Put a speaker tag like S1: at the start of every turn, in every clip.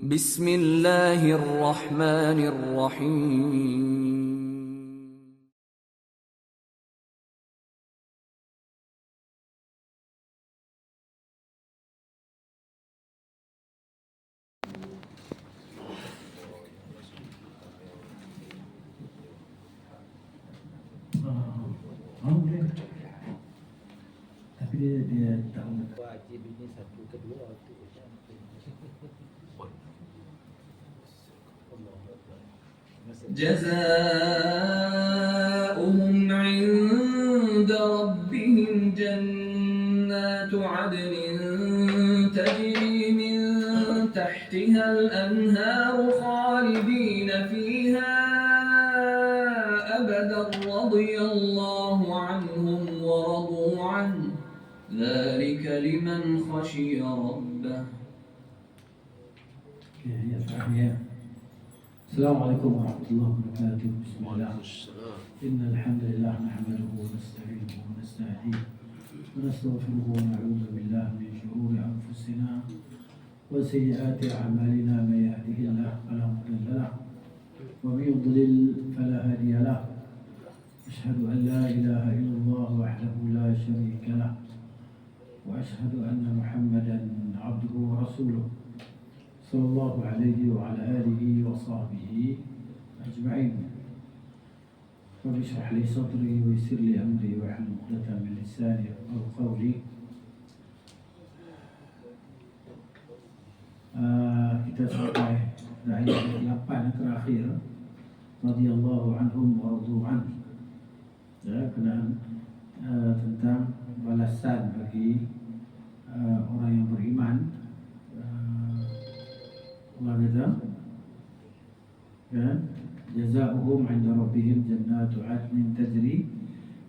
S1: Bismillahirrahmanirrahim.
S2: Boleh. Tapi dia tahu.
S3: Wajib ini satu kedua tu.
S1: جزاؤهم عند ربهم جنات عدن تجري من تحتها الأنهار خالدين فيها أبدا رضي الله عنهم ورضوا عنه ذلك لمن خشي ربه.
S2: Ya. Assalamualaikum warahmatullahi wabarakatuh. Bismillah. Innal hamdalillah nahmaduhu wa nasta'inuhu wa nasta'hihi wa nastaghfiruhu wa na'udzu billahi min shururi anfusina wa sayyiati a'malina may yahdihillahu fala mudilla lahu wa may yudlil fala hadiya lahu. Asyhadu an la ilaha illallah wahdahu la syarika lahu wa asyhadu anna Muhammadan 'abduhu wa rasuluh. Sallallahu alaihi wa ala alihi wa sahbihi ajma'in. Rabbi shrah li sadri wa yassir li amri wa hlul 'uqdatam min lisani yafqahu qawli. Kita sampai ayat 8 terakhir. Radhiyallahu anhum wa radu an. Ya, kenaan tentang balasan bagi orang yang beriman. Allah kata, kan? Jazaohum 'inda rabbihim jannatu 'adnin tajri.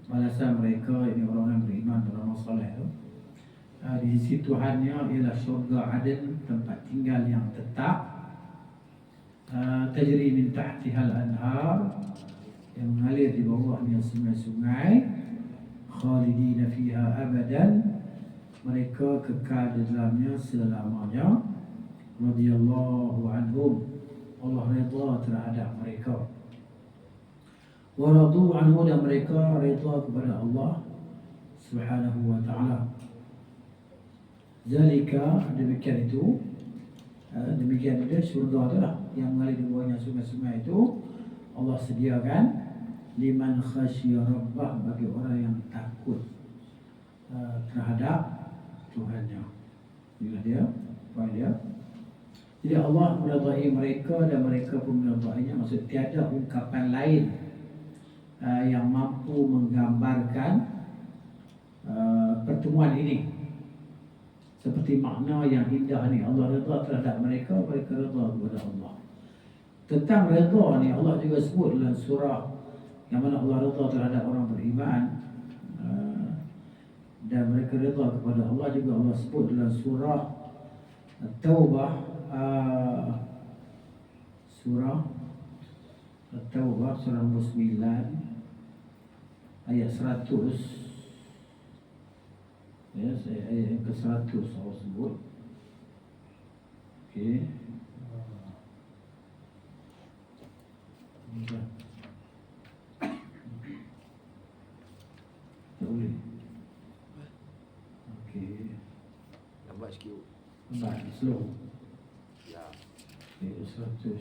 S2: Balasan mereka ini orang yang beriman, orang saleh itu. Di sisi Tuhannya ialah syurga Aden, tempat tinggal yang tetap. Tajri min tahtihal anhar, yang mengalir di bawahnya sungai-sungai. Khalidina fiha abadan, mereka kekal di dalamnya selamanya. Radhiyallahu anhum, Allah redha terhadap mereka. Wa radu anhu, dan mereka redha kepada Allah Subhanahu wa ta'ala. Zalika, demikian itu, demikian dia syurga itulah yang mengalir di bawahnya sungai-sungai itu. Allah sediakan liman khasyiya rabbah, bagi orang yang takut terhadap Tuhannya. Inilah dia, poin dia. Jadi Allah meridai mereka dan mereka pun meridainya. Maksud tiada ungkapan lain yang mampu menggambarkan pertemuan ini. Seperti makna yang indah ni, Allah redha terhadap mereka, mereka redha kepada Allah. Tentang redha ni Allah juga sebut dalam surah yang mana Allah redha terhadap orang beriman, dan mereka redha kepada Allah juga Allah sebut dalam surah At-Taubah. Surah At-Taubah, surah nombor 9 ayat 100. Ya, ayat yang ke-100 Allah sebut. Okey. Tak boleh. Okey.
S3: Lambat sikit.
S2: Lambat, slow.
S3: Ya.
S2: Ayat 100.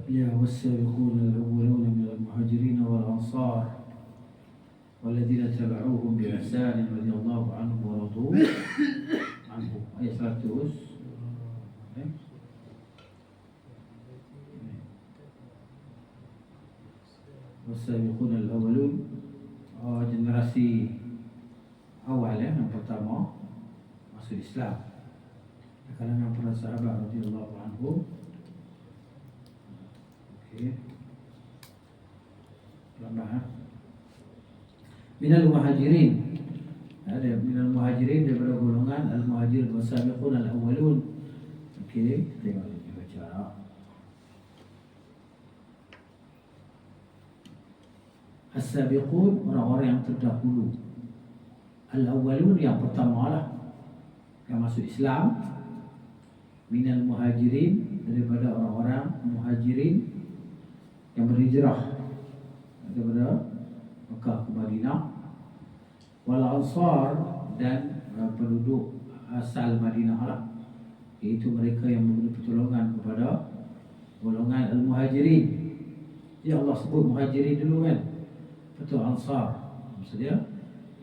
S2: Ya, was-sabiquna al-awwaluna minal muhajirin wal ansar walladzina tabauhum bi ihsan radhiyallahu anhum wa radu anhu. Ayat 100. Was-sabiquna al-awwalun, generasi awal yang pertama masuk Islam, kalangan para sahabat radhiyallahu anhum. Okey. Lambat. Minal muhajirin, ada minal muhajirin daripada golongan al-muhajirin was-sabiqun al-awwalun. Okey, tengok ni baca. As-sabiqun, orang-orang yang terdahulu. Al-awwalun yang pertama lah yang masuk Islam, minal muhajirin, daripada orang-orang muhajirin yang berhijrah daripada Mekah ke Madinah, wal ansar, dan penduduk asal Madinah lah, iaitu mereka yang memberi pertolongan kepada golongan al-muhajirin. Ya Allah sebut muhajirin dulu kan, betul ansar, maksudnya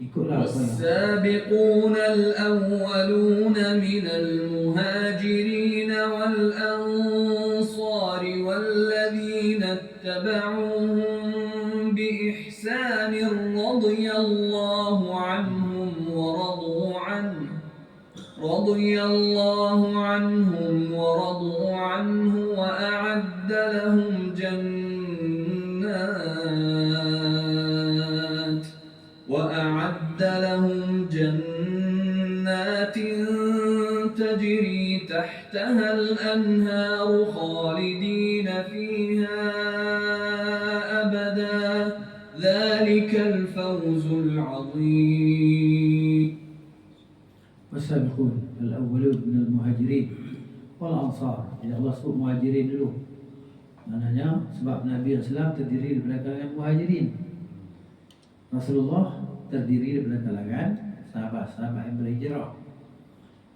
S2: ikutlah apa yang
S1: والسابقون الأولون من المهاجرين والأنصار والذين اتبعوهم بإحسان رضي الله عنهم ورضوا عنه وأعد لهم جنات تجري تحتها الأنهار خالدين فيها أبدا ذلك الفوز العظيم.
S2: والسابقون الأولون من المهاجرين والأنصار. Jadi Allah sebut muhajirin dulu, maknanya sebab Nabi SAW terdiri daripada kalangan muhajirin, Rasulullah terdiri daripada kalangan sahabat-sahabat yang berhijrah.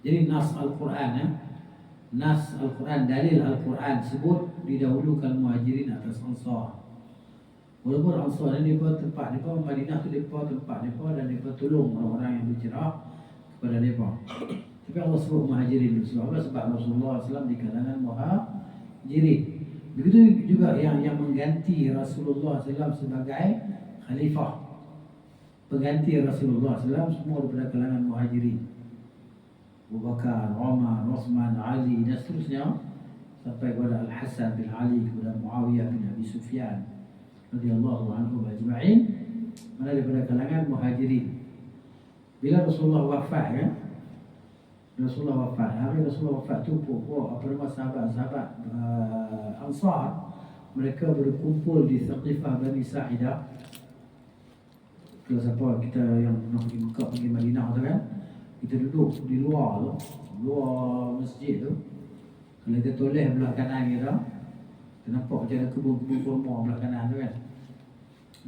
S2: Jadi nas Al-Quran, nas Al-Quran, dalil Al-Quran sebut didahulukan muhajirin atas ansar. Walaupun ansar ni mereka tempat mereka, Madinah tu mereka tempat mereka, dan mereka tolong orang-orang yang berhijrah kepada mereka. Tapi Allah sebut muhajirin sebab apa? Sebab Rasulullah SAW di kalangan muhajirin. Begitu juga yang mengganti Rasulullah SAW sebagai khalifah, pengganti Rasulullah SAW semua daripada kalangan muhajirin. Abu Bakar, Umar, Uthman, Ali, dan seterusnya sampai kepada Al-Hasan bin Ali, kepada Muawiyah bin Abi Sufyan radhiyallahu anhum ajma'in, mana daripada kalangan muhajirin. Bila Rasulullah wafat kan, Rasulullah wafat tu apa nama sahabat-sahabat Ansar, mereka berkumpul di Thaqifah Bani Sa'idah. Kalau siapa kita yang nak pergi Mekah, pergi Madinah tu kan, kita duduk di luar tu, luar masjid tu. Kalau kita toleh belah kanan kita, kita nampak macam ada kebun-kebun kurma belah kanan tu kan.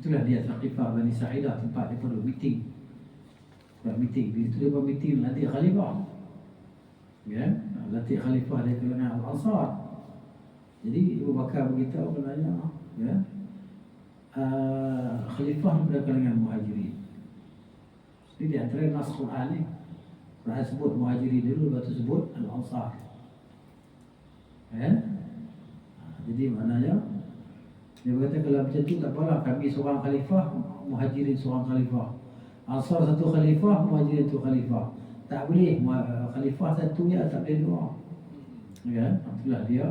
S2: Itulah dia Thaqifah Bani Sa'idah, tempat mereka duduk meeting. Tempat meeting, di situ mereka meeting latih khalifah, ya, latih khalifah dari kalangan Al-Ansar. Jadi Abu Bakar beritahu katanya, ya, khalifah daripada kalangan muhajirin. Jadi di antara nas Quran ni, Quran sebut muhajirin dulu, lepas tu sebut Al-Ansar. Jadi maknanya dia berkata kalau macam tu tak apalah, kami seorang khalifah, muhajirin seorang khalifah, Ansar satu khalifah, muhajirin satu khalifah. Tak boleh khalifah satu ya, tak boleh dua. Ya, itulah dia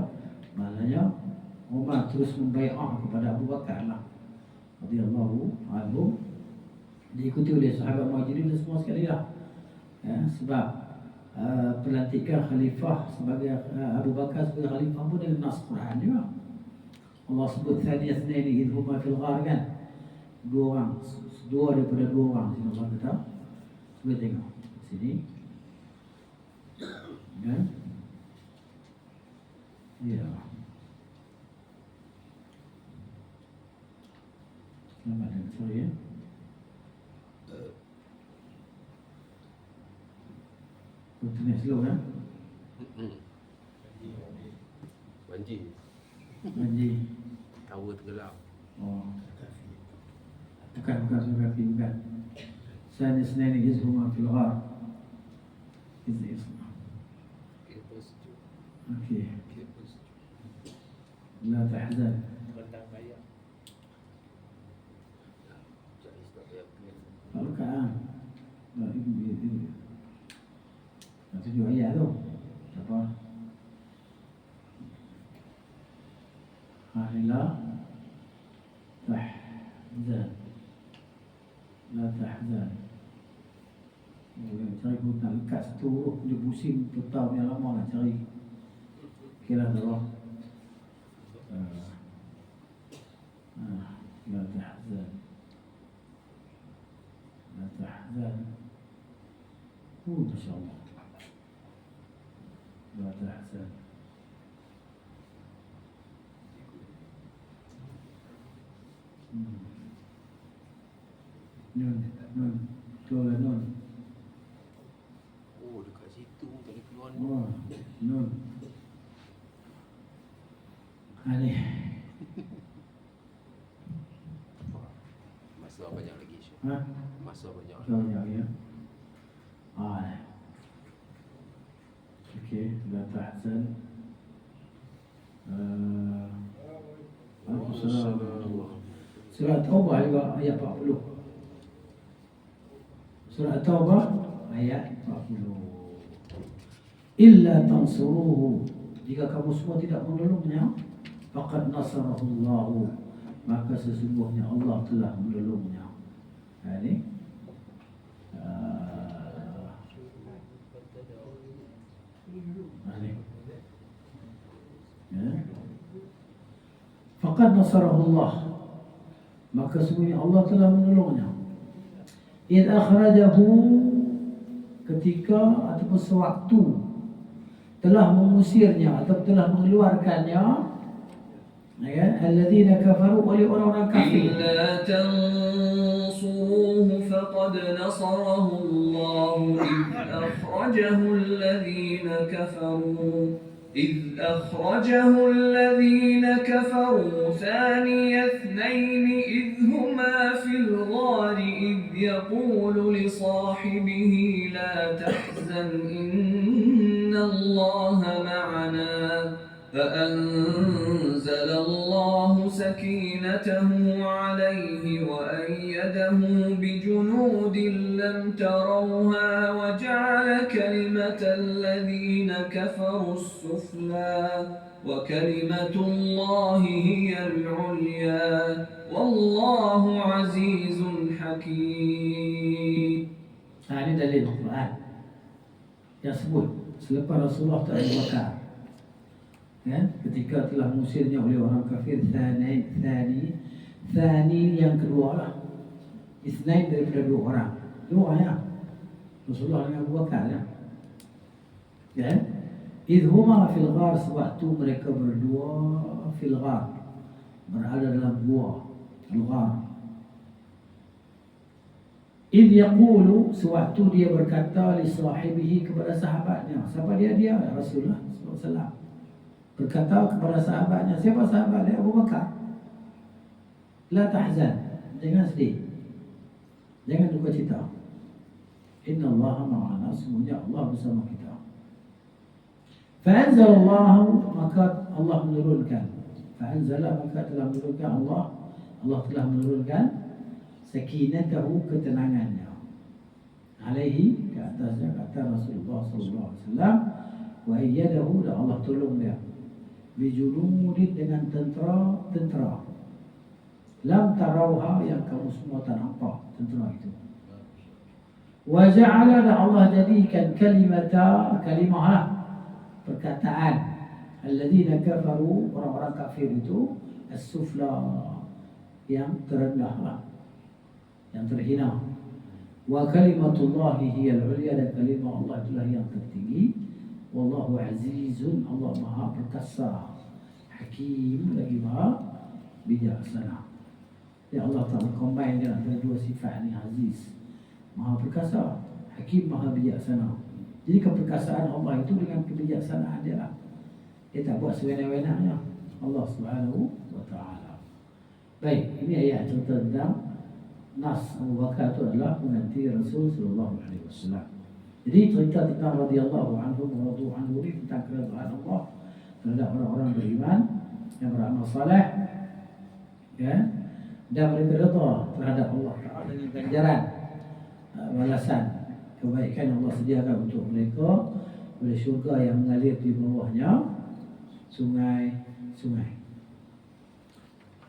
S2: maknanya Umar terus membai'ah kepada Abu Bakar lah radhiyallahu anhu, diikuti oleh sahabat muhajirin dan semua sekali lah, ya, sebab pelantikan khalifah sebagai Abu Bakar sebagai khalifah pun dengan nas Quran juga. Allah sebut thaniya thnaini idh huma fil ghar kan, dua daripada dua orang. Sini Allah kata, cuba tengok sini kan, ya. Selamat datang, sorry ya. Tulis slow kan? Banji.
S3: Tawa tenggelam.
S2: Oh. Bukan surah Kafir, bukan. Sani Senani izhuma fil ghar. Okey. La tahzan. Al-Quran. Ini 7 ayat tu. Apa? La tahzan. La tahzan. Cari pun nak lekat satu huruf, dia pusing petang yang lama nak cari. Kira dah. La tahzan. La tahzan. Masya Allah. La tahzan. Nun. Betul lah nun.
S3: Oh, dekat situ tak boleh keluar ni.
S2: Wah, nun. Ni.
S3: Masa banyak lagi Syekh.
S2: Ha?
S3: Masa banyak.
S2: Banyak ya. Okey, la tahzan. Waalaikumsalam. Surah Taubah juga ayat 40. Surah Taubah ayat 40. Illa tansuruhu, jika kamu semua tidak menolongnya, faqad nasarahullahu, maka sesungguhnya Allah telah menolongnya. Ini faqad nasarahullah, maka sesungguhnya Allah telah menolongnya. Id akhrajahu, ketika ataupun sewaktu telah mengusirnya atau telah mengeluarkannya, ya, alladzina kafaru, oleh orang-orang kafir.
S1: إلا تنصروه فقد نصره الله إذ أخرجه الذين كفروا ثاني اثنين إذ هما في الغار إذ يقول لصاحبه لا تحزن إن الله معنا فأنزل الله سكينته عليه وأيده بجنود لم تروها وجعل كلمة الذين كفروا السفلى وكلمة الله هي العليا والله عزيز حكيم.
S2: Ini dalil Al-Quran yang sebut selepas Rasulullah tak ada bakar, kan? Ketika telah mengusirnya oleh orang kafir. Thani yang kedua lah. Isnain daripada dua orang. Dua ya. Rasulullah dengan Abu Bakar ya. Kan? Idhuma fil ghar, sewaktu mereka berdua fil ghar, berada dalam gua al-ghar. Idh yaqulu, sewaktu dia berkata li sahibihi, kepada sahabatnya. Siapa dia? Dia Rasulullah SAW berkata kepada sahabatnya. Siapa sahabat dia? Abu Bakar. La tahzan, jangan sedih, jangan duka cita. Inna Allah ma'ana, semuanya Allah bersama kita. Fa'anzalallahu, maka Allah menurunkan. Fa'anzala, maka telah menurunkan Allah telah menurunkan sakinatahu, ketenangannya, alaihi, ke atasnya, kata Rasulullah SAW. Wa ayyadahu, dan Allah tolong dia bijunudin, dengan tentera lam tarauha, yang kamu semua tak nampak tentera itu. Wa ja'ala, dan Allah jadikan kalimah perkataan alladzina kafaru, orang-orang kafir itu, as-sufla, yang terendah, yang terhina. Wa kalimatullahi hiyal ulya, dan kalimah Allah itulah yang tertinggi. Wallahu azizun, Allah maha perkasa, hakim, lagi maha bijaksana. Ya, Allah Ta'ala combine dia antara dua sifat ni, aziz, maha perkasa, hakim, maha bijaksana. Jadi keperkasaan Allah itu dengan kebijaksanaan dia lah. Dia tak buat sewenang-wenangnya, Allah Subhanahu wa Ta'ala. Baik, ini ayat cerita tentang Nas Abu Bakar itu adalah pengganti Rasul Sallallahu Alaihi Wasallam. Jadi cerita tentang radhiyallahu anhu wa radu anhu ini tentang keredaan Allah terhadap orang-orang beriman yang beramal saleh, ya, dan mereka redha terhadap Allah Ta'ala dengan ganjaran, balasan kebaikan yang Allah sediakan untuk mereka oleh syurga yang mengalir di bawahnya sungai-sungai.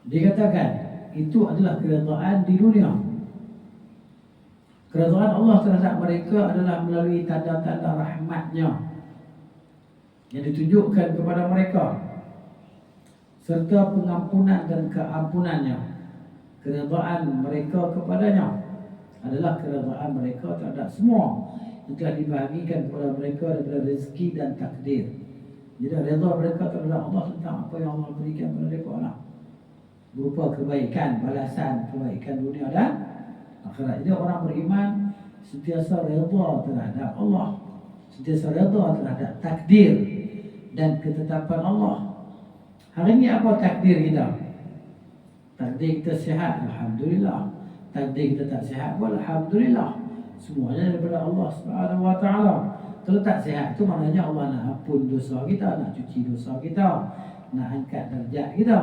S2: Dikatakan itu adalah keredaan di dunia. Keredaan Allah terhadap mereka adalah melalui tanda-tanda rahmatnya yang ditunjukkan kepada mereka, serta pengampunan dan keampunannya. Keredaan mereka kepadanya adalah keredaan mereka terhadap semua telah dibahagikan kepada mereka daripada rezeki dan takdir. Jadi redha mereka terhadap Allah tentang apa yang Allah berikan kepada mereka lah, berupa kebaikan, balasan kebaikan dunia dan akhirat. Jadi orang beriman sentiasa redha terhadap Allah, sentiasa redha terhadap takdir dan ketetapan Allah. Hari ini apa takdir kita? Takdir kita sihat, alhamdulillah. Takdir kita tak sihat pun alhamdulillah. Semuanya daripada Allah Subhanahu wa taala. Kalau tak sihat itu maknanya Allah nak ampun dosa kita, nak cuci dosa kita, nak angkat darjat kita.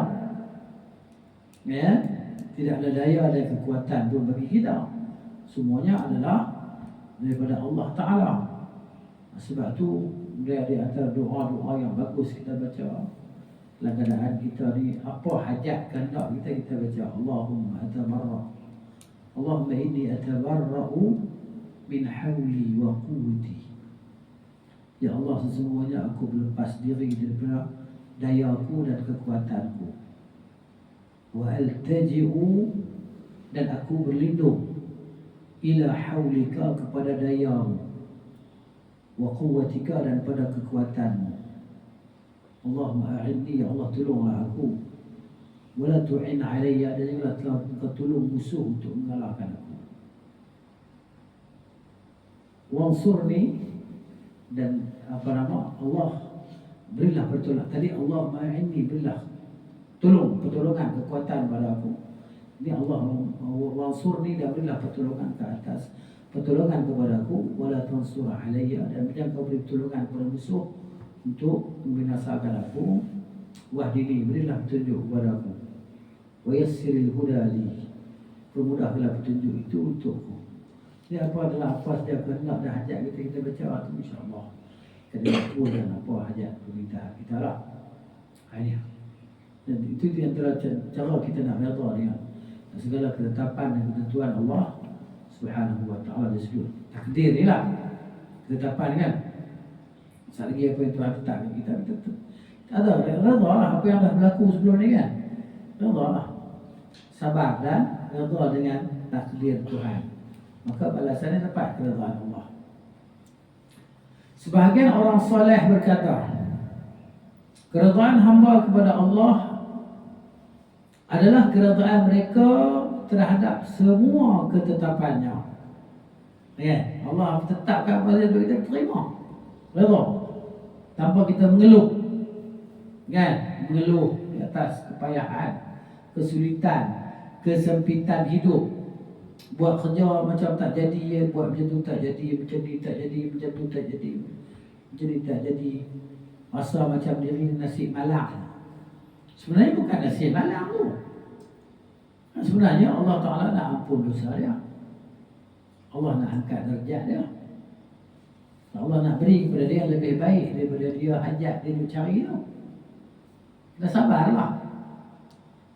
S2: Ya, tidak ada daya dan kekuatan pun bagi kita. Semuanya adalah daripada Allah Taala. Sebab tu dia di antara doa-doa yang bagus kita baca dalam keadaan kita ni, apa hajat kehendak kita baca Allahumma atabarra, Allahumma inni atabarra'u min hawli wa quwwati. Ya Allah, sesungguhnya aku berlepas diri daripada dayaku dan kekuatanku. Wa altaji'u, dan aku berlindung ila hawlika, kepada dayamu, wa quwwatika, dan pada kekuatanmu. Allahumma a'inni, ya Allah tolonglah aku, wala tu'in alayya, dan janganlah engkau tolong musuh untuk mengalahkan aku. Wansurni, dan Allah berilah pertolongan. Tadi Allah ma'inni, berilah tolong, pertolongan, kekuatan pada aku. Ini Allah wansurni, dan berilah pertolongan ke atas, pertolongan kepada aku, wala tansur alayya, dan jangan kau beri pertolongan kepada musuh untuk membinasakan aku. Wahdini, berilah petunjuk kepada aku, wa yassiril huda li, permudahkanlah petunjuk itu untukku. Ini apa adalah apa saja kehendak dan hajat kita baca itu, insya-Allah kita makbul, dan apa hajat permintaan kita lah. Ini. Dan itu di antara cara kita nak redha dengan segala ketetapan dan ketentuan Allah Subhanahu wa taala disebut takdir ni lah, ketetapan kan. Sekali lagi apa yang Tuhan tetapkan kita ada redha lah apa yang dah berlaku sebelum ni kan. Redha lah, sabar dan redha dengan takdir Tuhan, maka balasannya dapat keredaan Allah. Sebahagian orang soleh berkata, keredaan hamba kepada Allah adalah keredaan mereka terhadap semua ketetapannya. Ya, Allah tetapkan pada kita terima, redha, tanpa kita mengeluh, kan? Mengeluh di atas kepayahan, kesulitan, kesempitan hidup. Buat kerja macam tak jadi, buat macam tu tak jadi, macam ni tak jadi, macam tu tak jadi, macam ni tak jadi. Rasa macam diri nasi malang. Sebenarnya bukan nasi malang tu. Sebenarnya Allah Ta'ala nak ampun dosa dia, Allah nak angkat darjat dia, Allah nak beri kepada dia lebih baik daripada dia hajat dia cari tu. Kita sabarlah.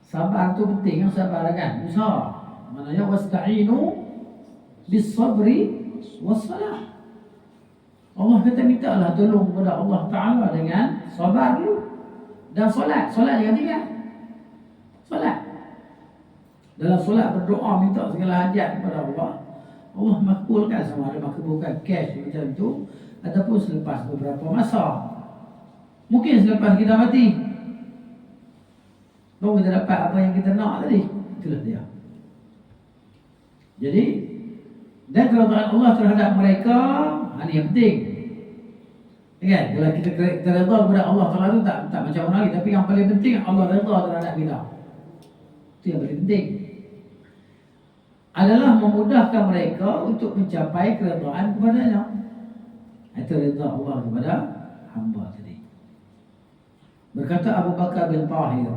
S2: Sabar tu penting, yang sabar kan, usaha. Maknanya wasta'inu bis-sabri was-salah. Allah kata mintalah tolong kepada Allah Ta'ala dengan sabar dulu dan solat. Solat jangan tinggal. Solat. Dalam solat berdoa minta segala hajat kepada Allah, Allah makbulkan, sama ada makbulkan cash macam tu ataupun selepas beberapa masa. Mungkin selepas kita mati baru kita dapat apa yang kita nak tadi. Itulah dia. Jadi, dan keredaan Allah terhadap mereka, ini yang penting. Kan? Kalau kita redha kepada Allah Ta'ala itu tak macam orang lain, tapi yang paling penting Allah redha terhadap kita. Itu yang paling penting. Adalah memudahkan mereka untuk mencapai keredaan kepadanya. Itu redha Allah kepada hamba tadi. Berkata Abu Bakar bin Tahir.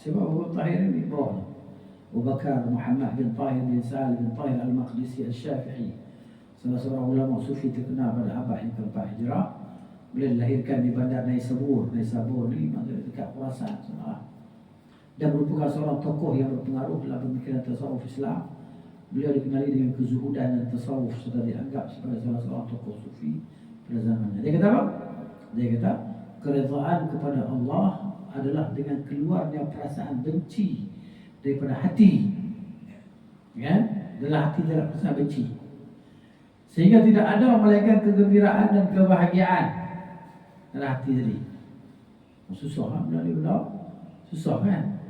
S2: Siapa Abu Bakar Tahir ini? Abu Bakar Muhammad bin Tahir bin Sa'al bin Tahir Al-Maqdisi Al-Syafi'i, salah seorang ulama sufi terkenal pada abad yang keempat Hijrah. Beliau dilahirkan di bandar Naisabur. Naisabur ni maksudnya dekat Khurasan, dan merupakan seorang tokoh yang berpengaruh dalam pemikiran tasawuf Islam. Beliau dikenali dengan kezuhudan dan tasawuf serta dianggap sebagai salah seorang tokoh sufi pada zamannya. Dia kata apa? Dia kata keredaan kepada Allah adalah dengan keluarnya perasaan benci daripada hati, kan? Dalam hati dalam perasaan benci. Sehingga tidak ada melainkan kegembiraan dan kebahagiaan dalam hati tadi. Susah kan benda ni benda? Susah kan?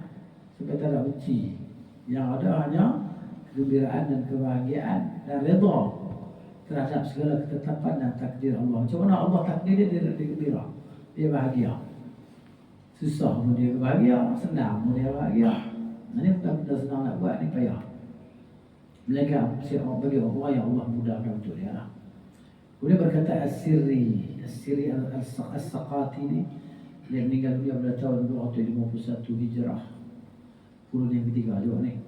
S2: Sebab tak ada benci. Yang ada hanya kegembiraan dan kebahagiaan dan redha terhadap segala ketetapan dan takdir Allah. Macam mana Allah takdir dia gembira, dia bahagia. Susah pun dia bahagia, senang pun dia bahagia. Ini benda-benda senang nak buat ni payah. Melainkan bagi orang yang Allah mudahkan untuk dia lah. Kemudian berkata As-Sirri As-Saqati ni, dia meninggal dunia pada tahun 251 Hijrah, kurun yang ketiga juga ni.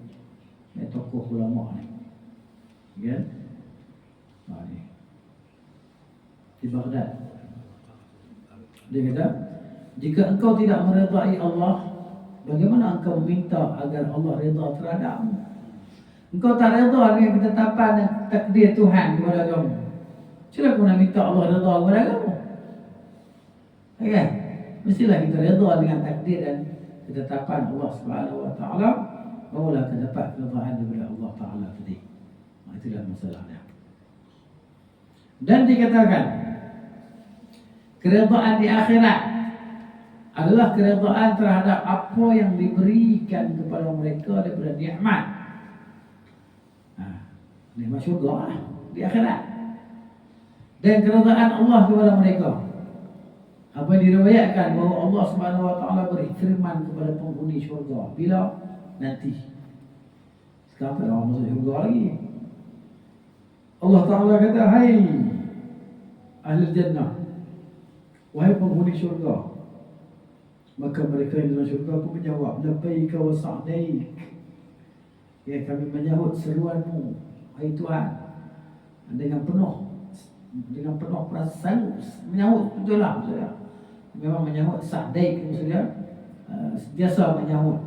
S2: Ini tokoh ulama ni, kan? Ni di Baghdad. Dia kata, jika engkau tidak meredai Allah, bagaimana engkau meminta agar Allah redha terhadapmu? Engkau tak redha dengan ketetapan dan takdir Tuhan kepada kamu, macam mana kau nak minta Allah redha kepada kamu? Kan? Mestilah kita redha dengan takdir dan ketetapan Allah Subhanahu Wa Taala, barulah kita dapat keredaan daripada Allah Taala tadi. Itulah masalahnya. Dan dikatakan keredaan di akhirat adalah keredaan terhadap apa yang diberikan kepada mereka daripada nikmat. Nikmat syurga lah di akhirat. Dan keredaan Allah kepada mereka. Apa yang diriwayatkan bahawa Allah Subhanahu Wa Taala beri firman kepada penghuni syurga, bila nanti. Sekarang tak ada orang masuk syurga lagi. Allah Ta'ala kata, hai ahli jannah, wahai penghuni syurga. Maka mereka yang dalam syurga pun menjawab, labbaika wa sa'daik, ya kami menyahut seruanmu, hai Tuhan, dengan penuh perasaan menyahut. Betul lah maksudnya. Memang menyahut sa'daik maksudnya, biasa menyahut.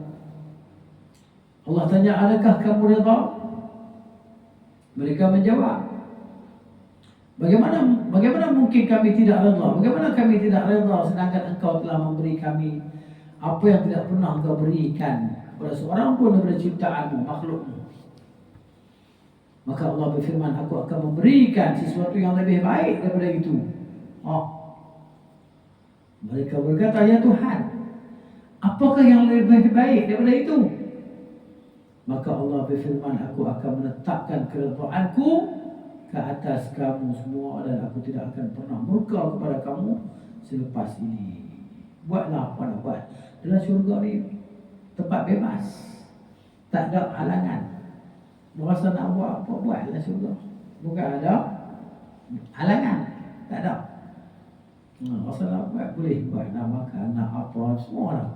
S2: Allah tanya, adakah kamu redha? Mereka menjawab, bagaimana mungkin kami tidak redha? Bagaimana kami tidak redha sedangkan engkau telah memberi kami apa yang tidak pernah engkau berikan kepada seorang pun daripada ciptaanmu, makhlukmu. Maka Allah berfirman, aku akan memberikan sesuatu yang lebih baik daripada itu. Mereka berkata, ya Tuhan, apakah yang lebih baik daripada itu? Maka Allah berfirman, aku akan menetapkan keredaanku ke atas kamu semua dan aku tidak akan pernah murka kepada kamu selepas ini. Buatlah apa nak buat. Dalam syurga ni tempat bebas, tak ada halangan. Berasa nak buat apa, buat dalam syurga. Bukan ada halangan, tak ada. Rasa nak buat, boleh buat. Nak makan, nak apa, semua lah.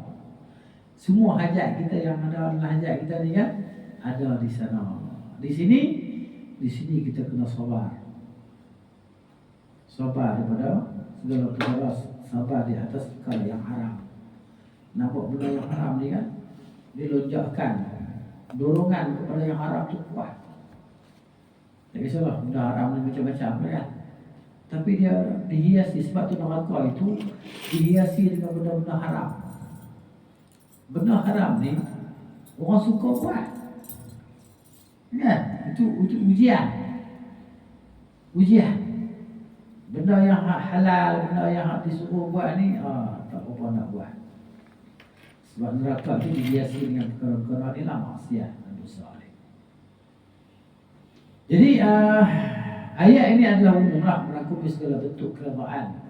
S2: Semua hajat kita yang ada dalam hajat kita ni kan, ada di sana. Di sini kita kena sabar. Sabar daripada segala perkara, sabar di atas perkara yang haram. Nampak benda yang haram ni kan, dilonjakkan, dorongan kepada yang haram tu kuat. Tak kisahlah benda haram ni macam-macam kan, tapi dia dihiasi. Sebab tu neraka itu dihiasi dengan benda-benda haram. Benda haram ni orang suka buat, kan? Itu ujian. Benda yang halal, benda yang disuruh buat ni, tak apa nak buat. Sebab neraka itu dihiasi dengan perkara-perkara ni lah, maksiat dan dosa ni. Jadi ayat ini adalah umumlah, merangkumi segala bentuk keredaan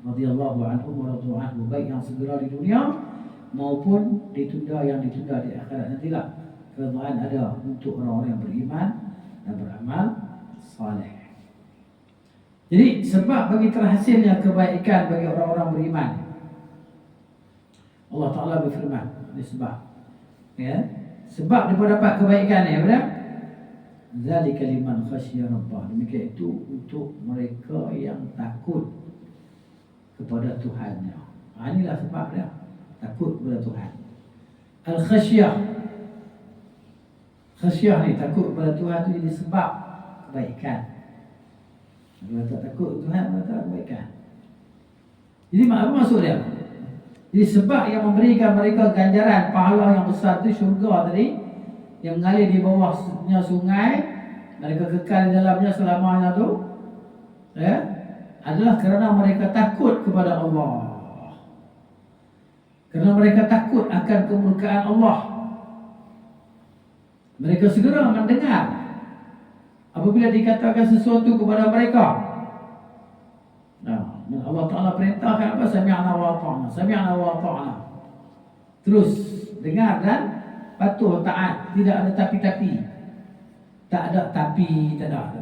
S2: radhiyallahu anhu wa radu anhu, baik yang segera di dunia maupun ditunda, yang ditunda di akhirat nantilah. Keredaan ada untuk orang-orang yang beriman dan beramal saleh. Jadi sebab bagi terhasilnya kebaikan bagi orang-orang beriman, Allah Ta'ala berfirman, ini sebab, ya, sebab dia dapat kebaikan ni, betul? Zalika liman khasyiya rabbah. Demikian itu untuk mereka yang takut kepada Tuhannya. Inilah sebab dia, takut kepada Tuhan. Al-khasyah, khasyah ni, takut kepada Tuhan tu jadi sebab kebaikan. Kalau tak takut Tuhan, maka tak kebaikan. Jadi apa maksud dia? Jadi sebab yang memberikan mereka ganjaran pahala yang besar tu syurga tadi, yang mengalir di bawahnya sungai, mereka kekal di dalamnya selamanya tu, ya, adalah kerana mereka takut kepada Allah. Kerana mereka takut akan kemurkaan Allah. Mereka segera mendengar apabila dikatakan sesuatu kepada mereka. Nah, Allah Ta'ala perintahkan apa? Sami'na wa ata'na, sami'na wa ata'na. Terus dengar dan patuh taat, tidak ada tapi-tapi. Tak ada tapi, tak ada.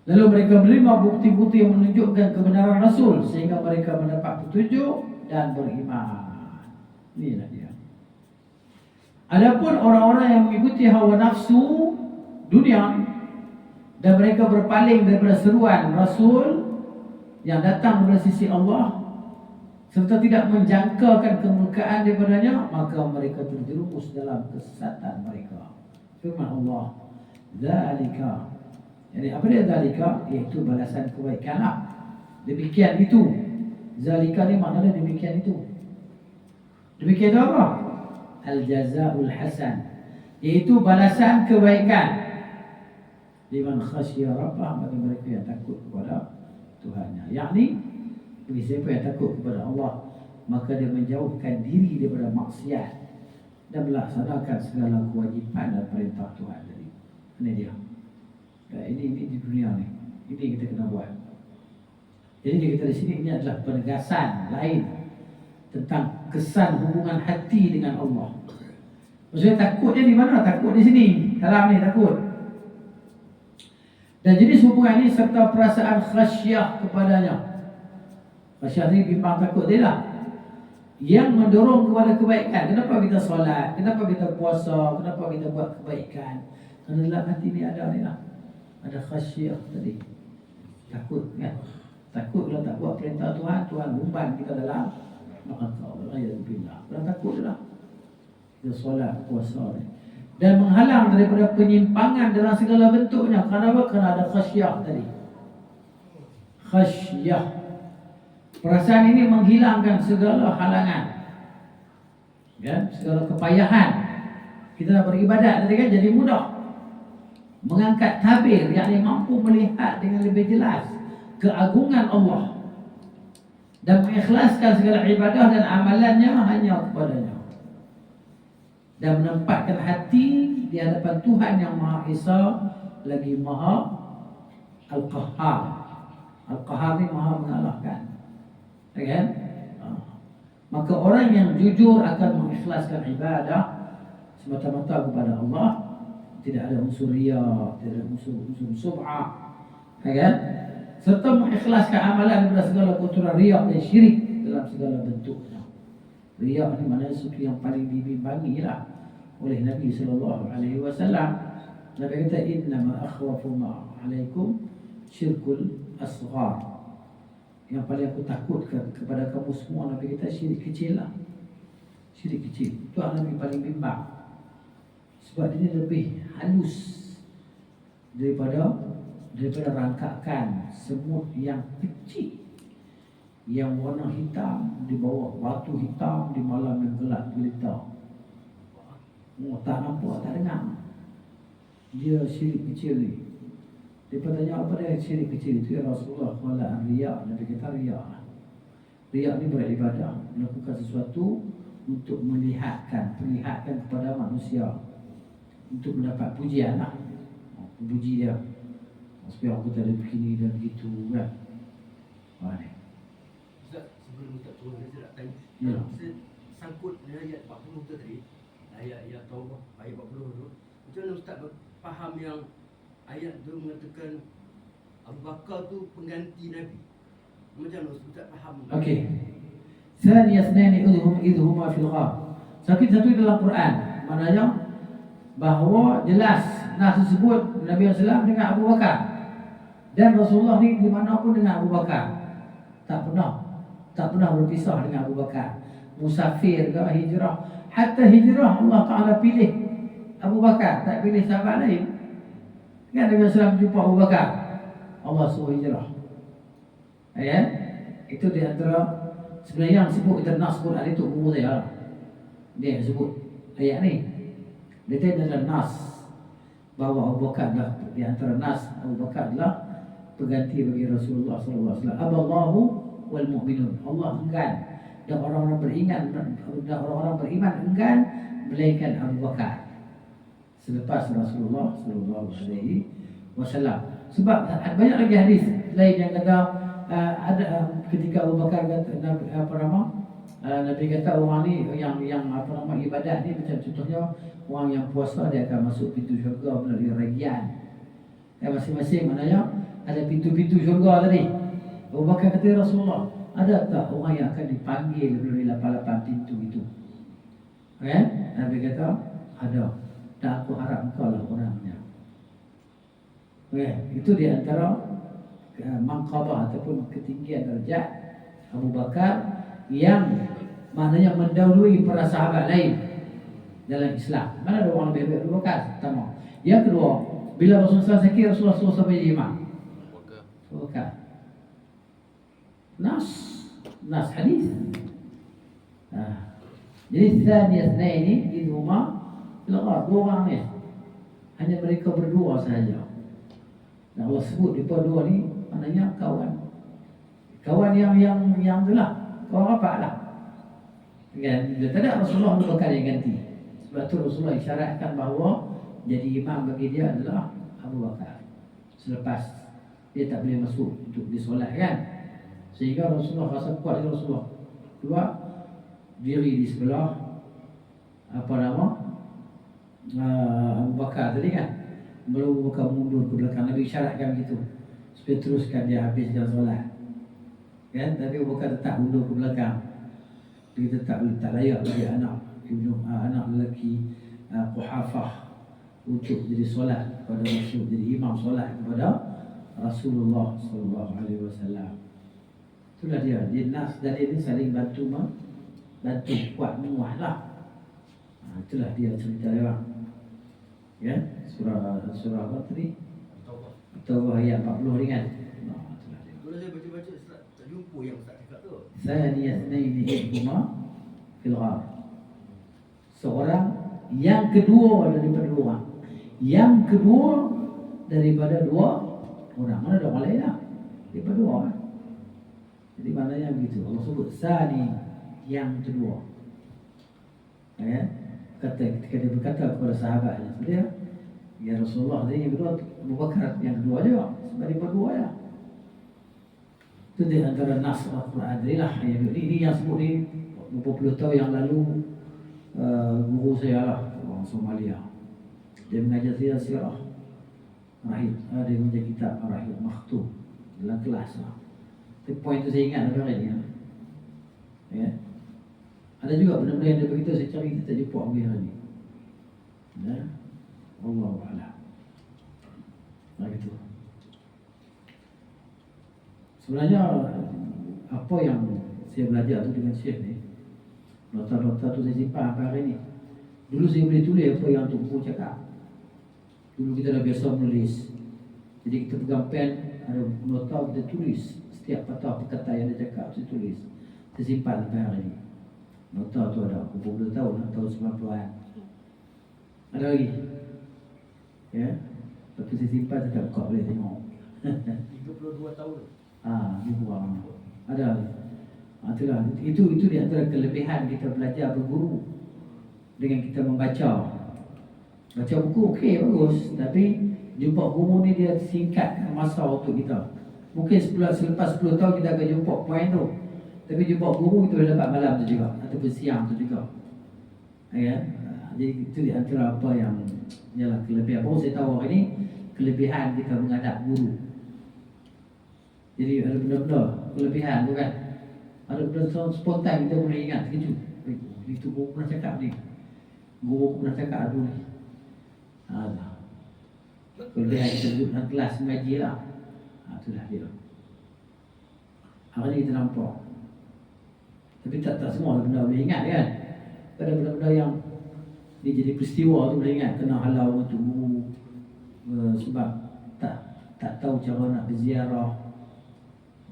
S2: Lalu mereka menerima bukti-bukti yang menunjukkan kebenaran Rasul sehingga mereka mendapat petunjuk dan beriman. Inilah dia. Adapun orang-orang yang mengikuti hawa nafsu dunia dan mereka berpaling daripada seruan Rasul yang datang dari sisi Allah serta tidak menjangkakan kemurkaan daripadanya, maka mereka terjerumus dalam kesesatan mereka. Firman Allah, zalika, jadi apa dia zalika? Iaitu balasan kebaikan lah. Demikian itu. Zalika ni maknanya demikian itu. Demikian itu apa? Al-jazaul hasan, iaitu balasan kebaikan. Liman khasyiya rabbah, bagi mereka yang takut kepada Tuhannya. Yakni bagi siapa yang takut kepada Allah, maka dia menjauhkan diri daripada maksiat dan melaksanakan segala kewajipan dan perintah Tuhan tadi. Ini dia. Ini di dunia ni. Ini kita kena buat. Jadi dia kata di sini ini adalah penegasan lain tentang kesan hubungan hati dengan Allah. Maksudnya takutnya di mana? Takut di sini. Dalam ni takut. Dan jenis hubungan ini serta perasaan khasyah kepadanya. Khasyah ni bimbang takut dia lah, yang mendorong kepada kebaikan. Kenapa kita solat? Kenapa kita puasa? Kenapa kita buat kebaikan? Kerana dalam hati ni ada ni lah, ada khasyah tadi. Takut kan? Takut kalau tak buat perintah Tuhan, Tuhan umpan kita dalam neraka. Alhamdulillah. Kalau takut lah kita solat, puasa ni, dan menghalang daripada penyimpangan dalam segala bentuknya. Kenapa? Kerana ada khasyah tadi. Khasyah, perasaan ini menghilangkan segala halangan, ya, segala kepayahan. Kita nak beribadat tadi kan jadi mudah. Mengangkat tabir, yakni mampu melihat dengan lebih jelas keagungan Allah dan mengikhlaskan segala ibadah dan amalannya hanya kepadanya, dan menempatkan hati di hadapan Tuhan yang Maha Esa lagi Maha Al-Qahhar. Al-Qahhar ni Maha mengalahkan, kan? Maka orang yang jujur akan mengikhlaskan ibadah semata-mata kepada Allah, tidak ada unsur riya, tidak ada unsur sum'ah, kan? Serta mengikhlaskan amalan daripada segala kotoran riya dan syirik dalam segala bentuknya. Riya ni maknanya sesuatu yang paling dibimbangi lah oleh Nabi SAW. Nabi kata, innama akhwafu ma'alaikum syirkul asghar. Yang paling aku takutkan kepada kamu semua, Nabi kata, syirik kecil lah. Syirik kecil, itu Nabi paling bimbang. Sebab dia lebih halus daripada rangkakan semut yang kecil, yang warna hitam di bawah batu hitam di malam yang gelap gelita. Tak nampak, tak dengar. Dia syirik kecil ni. Dia tanya, apa dia syirik kecil itu? Ya Rasulullah, qala riya. Nabi kata riya. Riya ni beribadah, melakukan sesuatu untuk perlihatkan kepada manusia, untuk mendapat pujian lah. Puji dia, supaya aku tak ada begini dan begitu kan.
S4: Ustaz, sebelum Ustaz turun, saya nak tanya,
S2: Ya.
S4: Saya sangkut dengan ayat 40 tu tadi, ayat Taubah, ayat 40 tu, macam mana Ustaz faham yang ayat tu mengatakan Abu Bakar tu pengganti Nabi? Macam mana Ustaz faham?
S2: Okey. Thani asnani idhuma fil ghar. Satu dalam Quran, maknanya bahawa jelas nas tersebut Nabi SAW dengan Abu Bakar, dan Rasulullah ni di mana pun dengan Abu Bakar. Tak pernah berpisah dengan Abu Bakar. Musafir ke hijrah, hatta hijrah Allah Ta'ala pilih Abu Bakar, tak pilih sahabat lain. Kan Nabi SAW jumpa Abu Bakar, Allah suruh hijrah. Ya, itu di antara sebenarnya yang sebut kita nas Quran itu umur saya. Dia yang sebut ayat ni. Dia adalah nas. bahawa Abu Bakar adalah di antara nas, Abu Bakar adalah pengganti bagi Rasulullah sallallahu alaihi wasallam. Aballahu wal mu'minun. Allah enggan dan orang-orang beriman enggan melainkan Abu Bakar selepas Rasulullah sallallahu alaihi wasallam. Sebab banyak lagi hadis lain yang kata ketika Abu Bakar kata Nabi kata orang ni yang ibadat ni macam contohnya orang yang puasa dia akan masuk pintu syurga melalui rayyan. Masing-masing maknanya ada pintu-pintu syurga tadi. Abu Bakar kata, ya Rasulullah, ada tak orang yang akan dipanggil melalui 88 pintu itu? Nabi kata, ada. Dan aku harap engkau lah orangnya. Itu di antara mangkabah ataupun ketinggian darjat Abu Bakar yang maknanya mendahului para sahabat lain dalam Islam. Mana ada orang lebih baik Abu Bakar? Pertama. Yang kedua, bila Rasulullah sakit, Rasulullah suruh sampai jadi imam. Abu Bakar. Nas hadis. Jadi tsaniyatna ini idhuma fil ghar, dua orang ni. Hanya mereka berdua sahaja. Dan Allah sebut mereka dua ni maknanya kawan. Kawan yang itulah, kawan rapat lah. Kan? Bila tak ada Rasulullah Abu Bakar yang ganti. Sebab tu Rasulullah isyaratkan bahawa jadi imam bagi dia adalah Abu Bakar. Selepas dia tak boleh masuk untuk disolat kan. Sehingga Rasulullah rasa kuat dengan Rasulullah. Keluar diri di sebelah Abu Bakar tadi kan. Belum Abu Bakar mundur ke belakang. Nabi isyaratkan begitu supaya teruskan dia habiskan solat. Kan? Tapi Abu Bakar tetap mundur ke belakang. Dia tetap tak layak bagi anak lelaki Quhafah untuk jadi solat kepada Rasul, jadi imam solat kepada Rasulullah sallallahu alaihi wasallam. Itulah dia nas dan dia ni saling bantu kuat menguatlah. Itulah dia cerita dia. Ya, surah apa tadi? Taubah ayat 40 ni kan. Itulah dia.
S4: Kalau saya baca-baca tak jumpa yang Ustaz cakap tu.
S2: Tsaniyatnaini idhuma fil ghar. Seorang yang kedua daripada dua orang. Yang kedua daripada dua orang. Mana ada orang lain lah? Daripada dua orang. Jadi maknanya begitu. Allah sebut sani, yang kedua. Ketika dia berkata kepada sahabatnya, dia, ya Rasulullah, dia yang kedua, Abu Bakar yang kedua juga. Sebab dia berdua ya. Itu di antara nas Al-Quran. Inilah ini yang sebut ni beberapa puluh tahun yang lalu. Guru saya lah, orang Somalia. Dia mengajar saya sirah Rahid. Dia mengajar kitab Rahid Makhtum dalam kelas lah. Tapi poin tu saya ingat sampai hari ni. Ya. Ada juga benda-benda yang dia beritahu saya cari, kita tak jumpa sampai hari ni. Ya. Wallahualam. Begitu. Sebenarnya apa yang saya belajar tu dengan Syekh ni, nota-nota tu saya simpan sampai hari ni. Dulu saya boleh tulis apa yang Tok Guru cakap. Dulu kita dah biasa menulis. Jadi kita pegang pen, ada nota kita tulis. Setiap patah perkataan yang dia cakap saya tulis. Saya simpan sampai hari ni. Nota tu ada berapa tahun, tahun 90-an. Ada lagi. Ya. Lepas tu saya simpan, saya tak buka boleh tengok.
S4: 32 tahun.
S2: Ibu orang. Ada. Itulah. Itu di antara kelebihan kita belajar berguru dengan kita membaca. Baca buku okey bagus, tapi jumpa guru ni dia singkatkan masa untuk kita. Mungkin selepas 10 tahun kita akan jumpa poin tu. Tapi jumpa guru kita boleh dapat malam tu juga ataupun siang tu juga. Ya. Jadi itu di antara apa yang ialah kelebihan. Baru saya tahu hari ni kelebihan kita menghadap guru. Jadi ada benda-benda kelebihan tu kan. Ada benda spontan kita boleh ingat sekejap. Itu guru pernah cakap ni. Guru pernah cakap dulu ni. Kelebihan kita duduk dalam kelas mengaji lah. Itulah dia. Hari ni kita nampak. Tapi tak semua benda boleh ingat kan. Ada benda-benda yang dia jadi peristiwa tu boleh ingat. Kena halau untuk guru sebab tak tahu cara nak berziarah.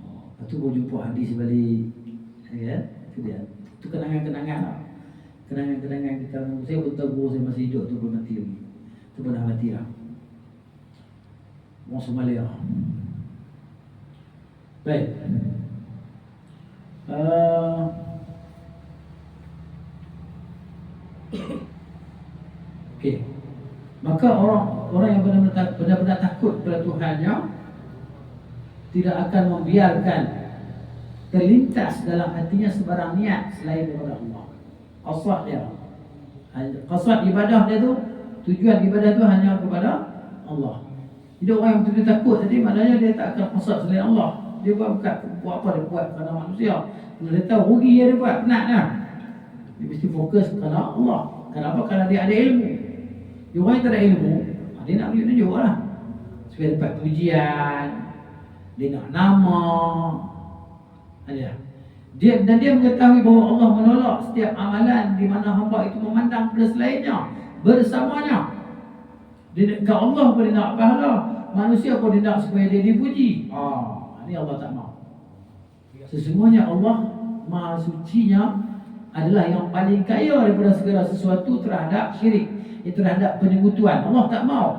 S2: Lepas tu baru jumpa hadis balik. Ya, itu dia. Itu kenangan-kenangan lah. Kenangan-kenangan kita. Saya betul guru saya masih hidup tu pun mati lagi. Itu pun dah mati lah. orang Somalia. Baik. Okey. Maka orang yang benar-benar takut kepada Tuhannya tidak akan membiarkan terlintas dalam hatinya sebarang niat selain daripada Allah. Qasad dia. Qasad ibadah dia tu, tujuan ibadah tu hanya kepada Allah. Jadi orang yang betul-betul takut tadi maknanya dia tak akan qasad selain Allah. Dia buat apa dia buat kerana manusia. Kalau dia tahu rugi dia buat, penatlah. Dia mesti fokus kerana Allah. Kenapa? Kerana dia ada ilmu. Dia orang yang tak ada ilmu, dia nak tunjuk lah. Supaya dapat pujian, dia nak nama. Dia mengetahui bahawa Allah menolak setiap amalan di mana hamba itu memandang pada selainnya, bersamanya. Dia ke Allah pun dia nak pahala, manusia pun dia nak supaya dia dipuji. Ini Allah tak mahu. Sesungguhnya Allah Maha Sucinya adalah yang paling kaya daripada segala sesuatu terhadap syirik, terhadap penyekutuan. Allah tak mahu.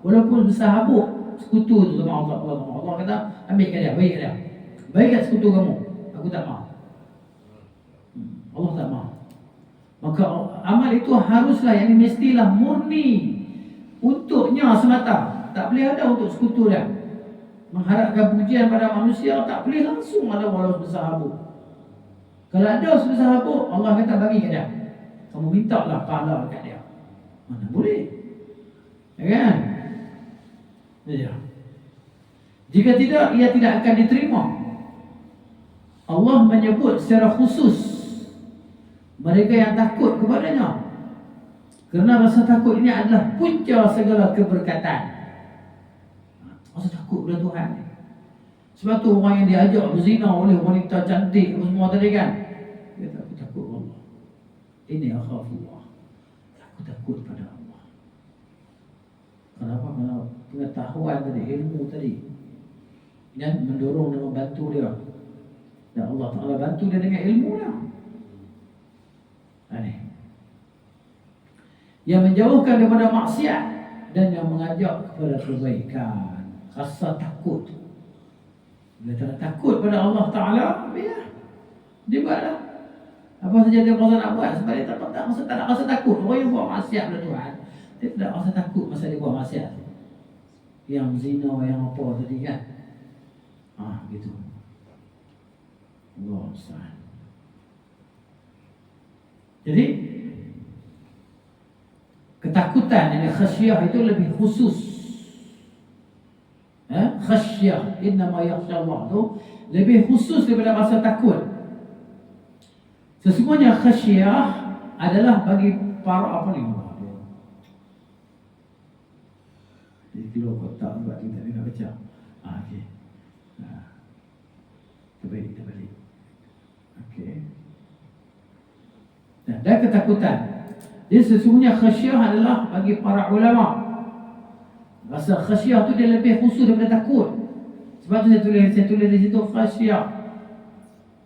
S2: Walaupun bersahabuk sekutu tu sama Allah. Allah kata, ambilkan dia, baik dia. Baik sekutu kamu. Aku tak mahu. Allah tak mahu. Maka amal itu haruslah, yang mestilah murni untuknya semata. Tak boleh ada untuk sekutu dia. Mengharapkan pujian pada manusia tak boleh langsung ada walau bersahabuk. Kalau ada bersahabuk, Allah kata bagi kat dia. Kamu minta lah pahala kat dia. Mana boleh? Ya kan? Ya. Jika tidak, ia tidak akan diterima. Allah menyebut secara khusus mereka yang takut kepadanya, kerana rasa takut ini adalah punca segala keberkatan. Rasa takut kepada Tuhan. Sebab tu orang yang diajak berzina oleh wanita cantik semua tadi kan, dia tak takut Allah. Ini akhafullah. Aku takut pada Allah. Kenapa? Kerana pengetahuan tadi, ilmu tadi, dan mendorong dan membantu dia. Dan Allah Ta'ala bantu dia dengan ilmu dia. Ini yang menjauhkan daripada maksiat dan yang mengajak kepada kebaikan. Rasa takut. Bila tak takut pada Allah Ta'ala, dia buatlah apa saja dia berasa nak buat. Sebab dia tak nak rasa takut. Orang yang buat maksiat pada Tuhan, dia tidak rasa takut masa dia buat maksiat. Yang zina, yang apa tadi kan. Gitu. Allah SWT. Jadi ketakutan yang khasyah itu lebih khusus. Khasyah, innama yakhsha Allah tu lebih khusus daripada rasa takut. Sesungguhnya khasyah adalah bagi para apa ni? Jadi kilo kotak buat kita ni nak baca. Okey. Kita balik. Okey. Dan ketakutan. Jadi sesungguhnya khasyah adalah bagi para ulama. Rasa khasyah tu dia lebih khusus daripada takut. Sebab tu saya tulis di situ khasyah.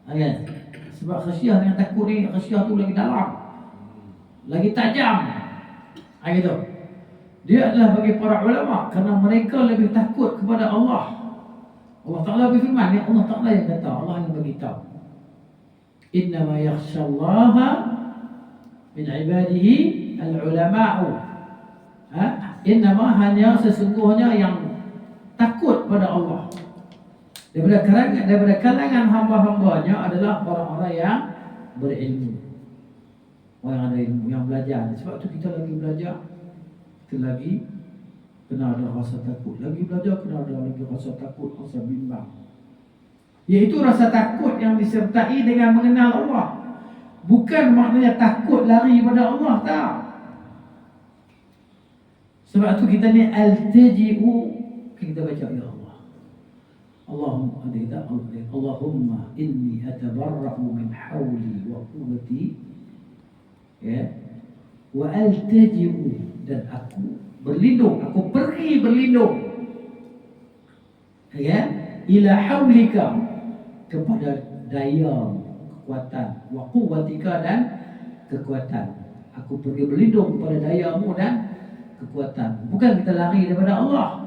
S2: Kan? Sebab khasyah dengan takut ni, khasyah tu lagi dalam, lagi tajam. Gitu. Dia adalah bagi para ulama kerana mereka lebih takut kepada Allah. Allah Ta'ala berfirman, ya Allah Ta'ala yang kata, Allah yang beritahu. Innama yakhshallaha min ibadihi al-ulama'u. Innama hanya sesungguhnya yang takut pada Allah daripada kalangan hamba-hambanya adalah orang-orang yang berilmu. Orang yang ada ilmu, yang belajar. Sebab tu kita lagi belajar, kita lagi kena ada rasa takut. Lagi belajar kena ada lagi rasa takut, rasa bimbang. Iaitu rasa takut yang disertai dengan mengenal Allah. Bukan maknanya takut lari pada Allah, tak. Sebab tu kita ni al-taji'u, kita baca ya Allah. Allahumma inni atabarra'u min hawli wa quwwati, ya, wa al-taji'u, dan aku berlindung, aku pergi berlindung, ya, ila hawlika, kepada daya kekuatan, wa quwwatika, dan kekuatan. Aku pergi berlindung kepada dayamu dan kekuatan. Bukan kita lari daripada Allah.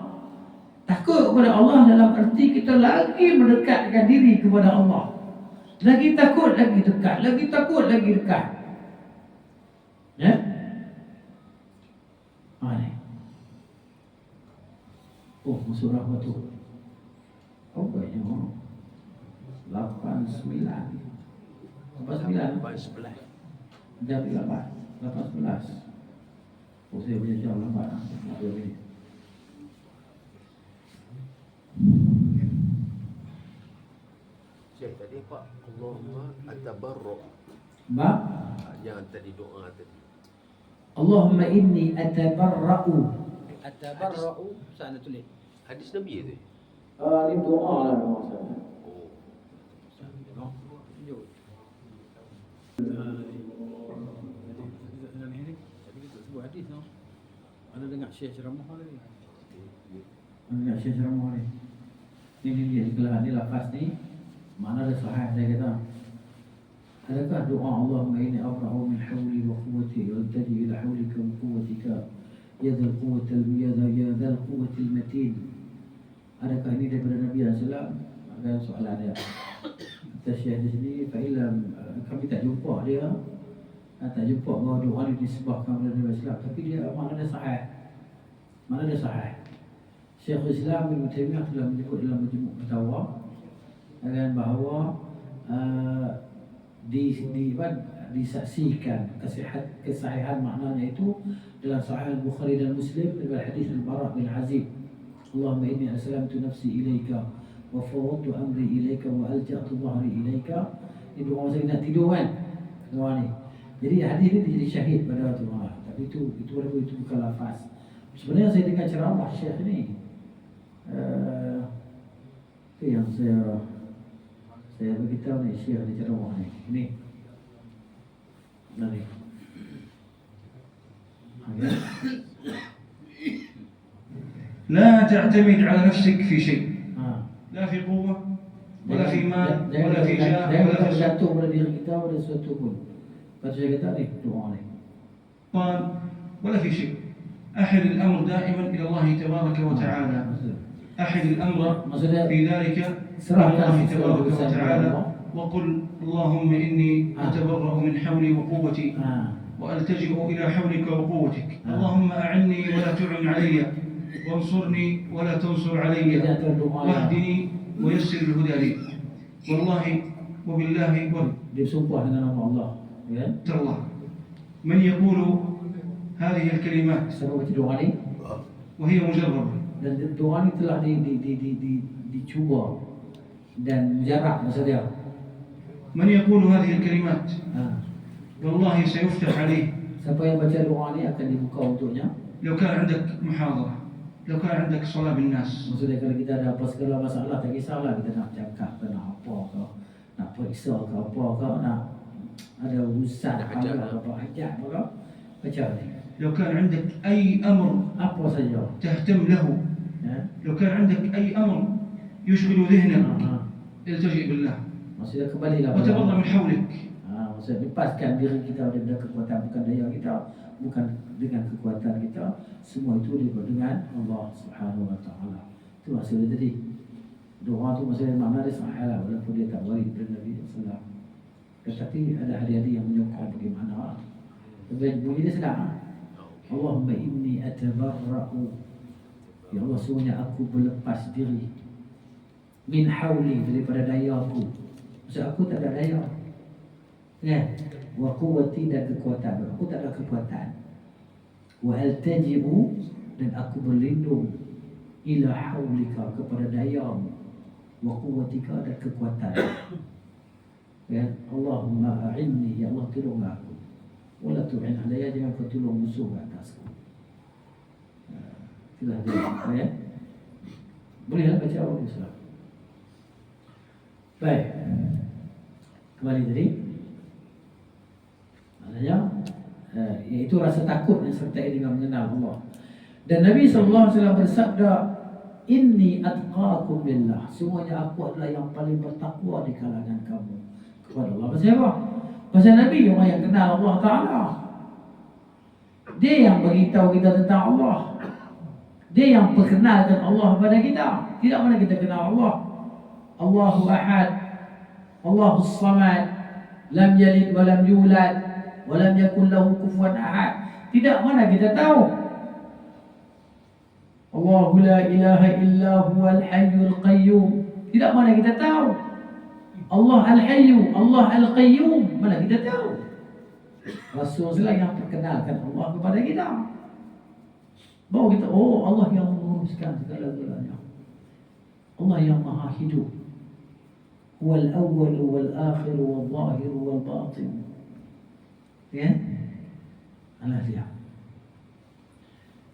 S2: Takut kepada Allah dalam arti kita lagi mendekatkan diri kepada Allah. Lagi takut, lagi dekat. Lagi takut, lagi dekat. Ya? Ni. Oh, surah apa tu? Apa ini? 89. 89.
S3: 11.
S2: Jam 18. Oh, saya punya jam lambat. 2 minit.
S3: Syekh tadi Pak, Allahumma atabarru.
S2: Bab
S3: Yang tadi doa tadi.
S2: Allahumma inni atabarra'u. Atabarra'u sana tulis.
S3: Hadis Nabi tu.
S2: Ni doa lah nama saya.
S3: Oh.
S5: Tadi kita sebut hadis tau. Ada dengar Syekh ceramah tadi.
S2: Enggak Syekh ceramah ni. Ni dia sebelah ni lafaz ni. Mana ada sahih saya kata. Adakah doa Allahumma inni abra'u min hawli wa quwwati wa altaji ila hawlika wa quwwatika ya dzal quwwatil matin. Adakah ini daripada Nabi SAW? Ada soalan dia. Kata Syekh di sini, fa'ilam kami tak jumpa dia. Tak jumpa bahawa doa ini disebabkan oleh Nabi SAW. Tapi dia mana dia sahih. Mana dia sahih. Syekhul Islam Ibn Taimiyah telah menyebut dalam Majmu' Fatawa bahawa disaksikan kesahihan maknanya itu dalam Sahih Bukhari dan Muslim dari hadis Al-Bara' bin Azib. Allahumma inni aslamtu nafsi ilaika wa fawwadtu amri ilaika wa alja'tu dhahri ilaika. Ini doa saya nak tidur kan. Doa ni. Jadi hadis ini jadi syahid pada waktu itu. Tapi itu bukan lafaz. Sebenarnya saya dengar ceramah Syekh ni. Itu yang saya beritahu ni Syekh di ceramah ni. Ini. Nanti.
S6: لا تعتمد على نفسك في شيء لا في قوة ولا في مال ولا في جاه ولا في
S2: jatuh pada diri kita pada sesuatu pun. Kata saya kata ni doa ni.
S6: سلطان ولا في شيء. أحد الأمر دائما إلى الله تبارك وتعالى. أحد الأمر في ذلك إلى الله تبارك وتعالى وقل اللهم إني أتبرأ من حولي وقوتي وألتجئ إلى حولك وقوتك. اللهم أعني ولا تعن علي وانصرني ولا تنصر علي واهدني ويسر الهدى لي. والله وبالله
S2: disumpah dengan nama Allah, ya.
S6: الله من يقول هذه الكلمات
S2: Sama baca doa ni
S6: وهي مجربة
S2: dan doa ni telah dicuba dan jarak masa dia.
S6: من يقول هذه الكلمات والله سيفتح عليه.
S2: Siapa yang baca doa ni akan dibuka untuknya.
S6: لو كان عندك محاضرة لو كان عندك صلاة بالناس.
S2: Maksudnya kalau kita ada apa segala masalah, tak kisahlah kita nak cakap ke nak apa ke, nak periksa ke apa ke, nak ada urusan apa hajat apa, baca ni.
S6: لو كان عندك أي أمر
S2: Apa saja.
S6: تهتم له لو كان عندك أي أمر يشغل ذهنك التجئ بالله
S2: Maksudnya kembalilah
S6: وتبرأ من حولك.
S2: Maksudnya lepaskan diri kita daripada kekuatan, bukan daya kita, bukan dengan kekuatan kita, semua itu dengan Allah Subhanahu Wa Taala. Itu maksudnya tadi. Doa itu maksudnya makna dia sahih lah, walaupun dia tak warid dari Nabi SAW. Tetapi ada hadis-hadis yang menyokong bagaimana. Tapi bunyi dia sedang. Allahumma inni atabarra'u. Ya Allah, sungguhnya aku berlepas diri min hauli, daripada dayaku. Maksud aku tak ada daya. Ya, wa quwwati, dan kekuatan. Aku tak ada kekuatan. Wa altaji'u, dan aku berlindung ila haulika, kepada dayamu. Wa quwwatika, dan kekuatan. Ya, Allahumma a'inni, ya Allah tolonglah aku. Wala tu'in alayya, jangan kau tolong musuh ke atasku. Itulah dia, ya. Bolehlah baca awal Islam. Baik. Kembali tadi. Maknanya iaitu rasa takut yang sertai dengan mengenal Allah. Dan Nabi SAW bersabda, inni atqakum billah. Semuanya aku adalah yang paling bertakwa di kalangan kamu kepada Allah. Pasal apa? Pasal Nabi orang yang kenal Allah Ta'ala. Dia yang beritahu kita tentang Allah. Dia yang perkenalkan Allah kepada kita. Tidak mana kita kenal Allah. Allahu Ahad, Allahu Samad, lam yalid wa lam yulad wa lam yakul lahu kufuwan ahad. Tidak mana kita tahu. Allahu la ilaha illa huwal hayyul qayyum. Tidak mana kita tahu. Allah al-hayyu, Allah al-qayyum. Mana kita tahu. Rasulullah yang perkenalkan Allah kepada kita. Baru kita, oh Allah yang menguruskan segala-galanya. Allah yang maha hidup. Huwal awwal wal akhir wal zahir wal batin. Ya? Allah siap.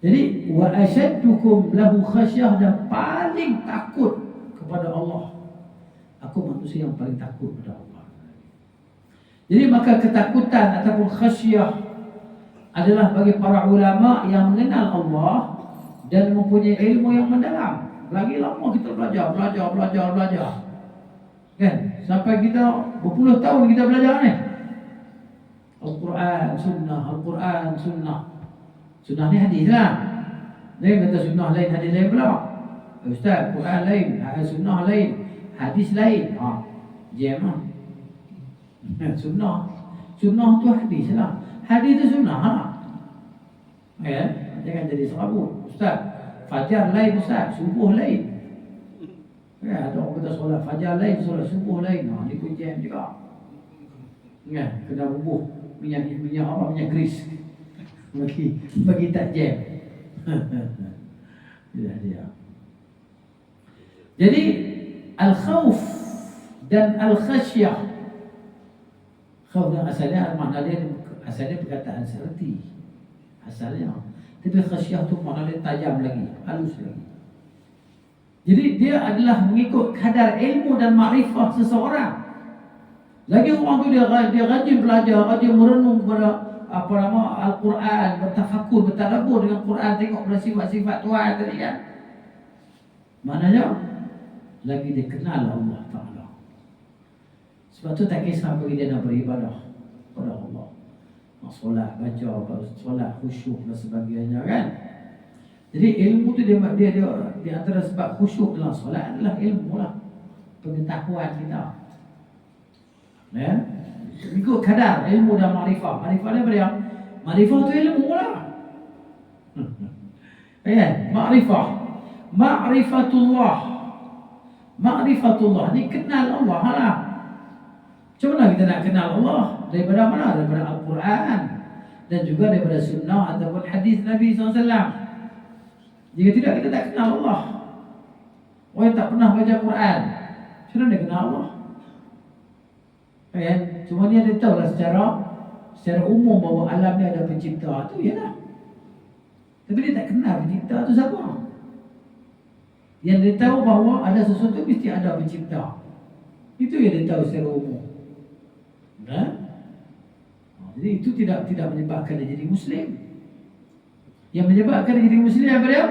S2: Jadi wa asyaddukum lahu khasyah, dan paling takut kepada Allah. Aku manusia yang paling takut kepada Allah. Jadi maka ketakutan ataupun khasyah adalah bagi para ulama yang mengenal Allah dan mempunyai ilmu yang mendalam. Lagi lama kita belajar. Kan? Sampai kita berpuluh tahun kita belajar ni. Al-Quran, Sunnah. Sunnah ni hadis lah. Dia kata sunnah lain, hadis lain pula. Ustaz, Quran lain, sunnah lain, hadis lain. Jam lah. Sunnah tu hadis lah. Hadis tu sunnah lah. Ya, jangan jadi serabut. Ustaz, fajar lain Ustaz, subuh lain. Ya, ada orang kata solat fajar lain, solat subuh lain. Ni pun jam juga. Ya, kena bubuh minyak apa? Minyak grease. Bagi tak jam. Dia. Jadi al-khauf dan al-khasyah. Khauf dan asalnya makna dia perkataan serti. Asalnya. Tapi khasyah tu makna dia tajam lagi, halus lagi. Jadi dia adalah mengikut kadar ilmu dan makrifah seseorang. Lagi orang tu dia rajin belajar, rajin merenung kepada Al-Quran, bertafakur, bertadabbur dengan Quran, tengok pada sifat-sifat Tuhan tadi kan. Maknanya lagi dia kenal Allah Ta'ala. Sebab tu tak kisah bagi dia nak beribadah kepada Allah. Nak solat, baca, solat khusyuk dan sebagainya kan. Jadi ilmu tu dia antara sebab khusyuk dalam solat adalah ilmu lah. Pengetahuan kita. Ya. Ikut kadar ilmu dan makrifah. Makrifah ni apa dia? Makrifah tu ilmu lah. Ya, makrifah. Ma'rifatullah ni kenal Allah lah. Macam mana kita nak kenal Allah? Daripada mana? Daripada Al-Quran dan juga daripada sunnah ataupun hadis Nabi SAW. Jika tidak, kita tak kenal Allah. Orang yang tak pernah baca Quran, macam mana dia kenal Allah? Ya, cuma dia tahu lah secara umum bahawa alam ni ada pencipta tu, ya lah. Tapi dia tak kenal pencipta tu siapa. Yang dia tahu bahawa ada sesuatu mesti ada pencipta. Itu yang dia tahu secara umum. Jadi itu tidak menyebabkan dia jadi Muslim. Yang menyebabkan dia jadi Muslim apa dia?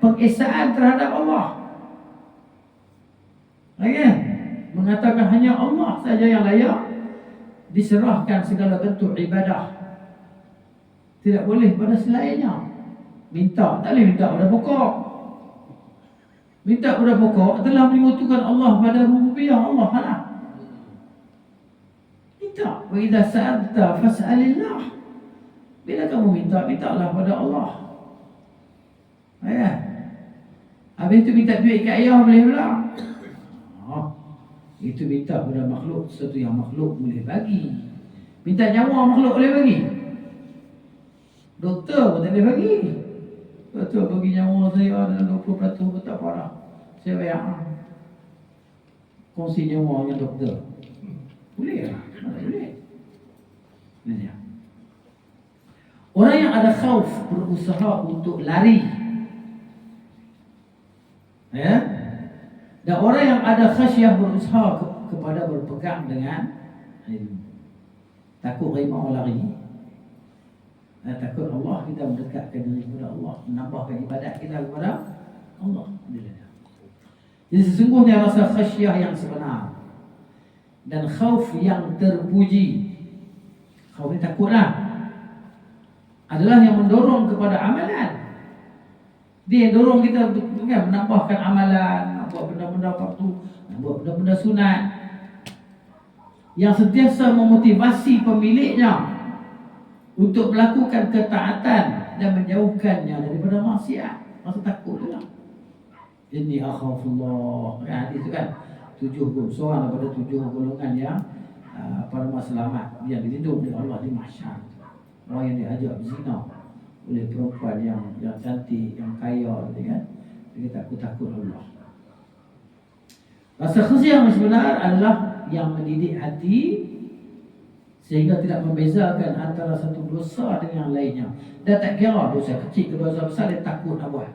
S2: Pengesaan terhadap Allah. Mengatakan hanya Allah saja yang layak diserahkan segala bentuk ibadah. Tidak boleh pada selainnya. Tak boleh minta pada pokok. Minta pada pokok telah menyekutukan Allah pada rububiyah Allah lah. Minta. Wa idza sa'alta fas'alillah. Bila kamu mintalah pada Allah. Habis itu minta duit kat ayah boleh pula. Itu minta pada makhluk, sesuatu yang makhluk boleh bagi. Minta nyawa makhluk boleh bagi. Doktor pun tak boleh bagi. Doktor bagi nyawa saya dalam 20% betul parah. Saya bayar. Kongsi nyawa dengan doktor. Boleh lah. Tak boleh. Ini dia. Orang yang ada khauf berusaha untuk lari. Ya. Dan orang yang ada khasyah berusaha kepada berpegang dengan ilmu. Takut rimau lari. Dan takut Allah, kita mendekatkan diri kepada Allah, menambahkan ibadat kita kepada Allah. Jadi sesungguhnya rasa khasyah yang sebenar dan khauf yang terpuji. Khauf ni takutlah. Adalah yang mendorong kepada amalan. Dia dorong kita kan menambahkan amalan, nak buat benda-benda fardu, nak buat benda-benda sunat, yang sentiasa memotivasi pemiliknya untuk melakukan ketaatan dan menjauhkannya daripada maksiat. Rasa takut dia lah. Inni akhafullah. Hadis itu kan 7 seorang daripada 7 golongan yang para selamat yang dilindung oleh Allah di mahsyar. Orang yang diajak berzina oleh perempuan yang cantik, yang kaya, gitu kan. Dia takut Allah. Rasa khasyah yang sebenar adalah yang mendidik hati sehingga tidak membezakan antara satu dosa dengan yang lainnya. Dan tak kira dosa kecil ke dosa besar, dia takut nak buat.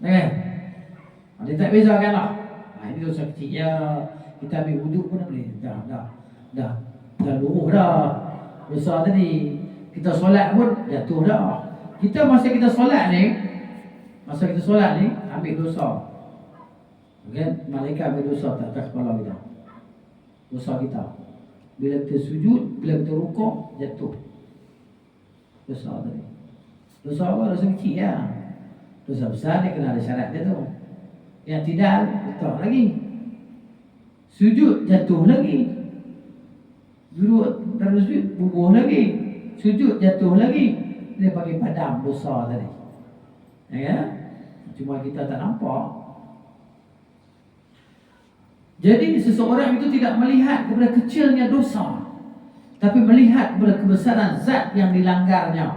S2: Dia tak bezakan lah. Ini dosa kecil ya, kita ambil wuduk pun dah boleh. Dah luruh dah dosa tadi. Kita solat pun jatuh dah. Masa kita solat ni ambil dosa. Okay? Malaikat ambil dosa tak atas kepala kita. Dosa kita. Bila kita sujud, bila kita rukuk, jatuh dosa tadi. Dosa apa? Dosa kecil ya. Dosa besar dia kena ada syarat dia tu. Yang tidak, letak lagi. Sujud, jatuh lagi. Duduk dalam sujud, bubuh lagi. Sujud, jatuh lagi. Dia pakai padam dosa tadi. Ya? Cuma kita tak nampak. Jadi seseorang itu tidak melihat kepada kecilnya dosa, tapi melihat kepada kebesaran zat yang dilanggarnya.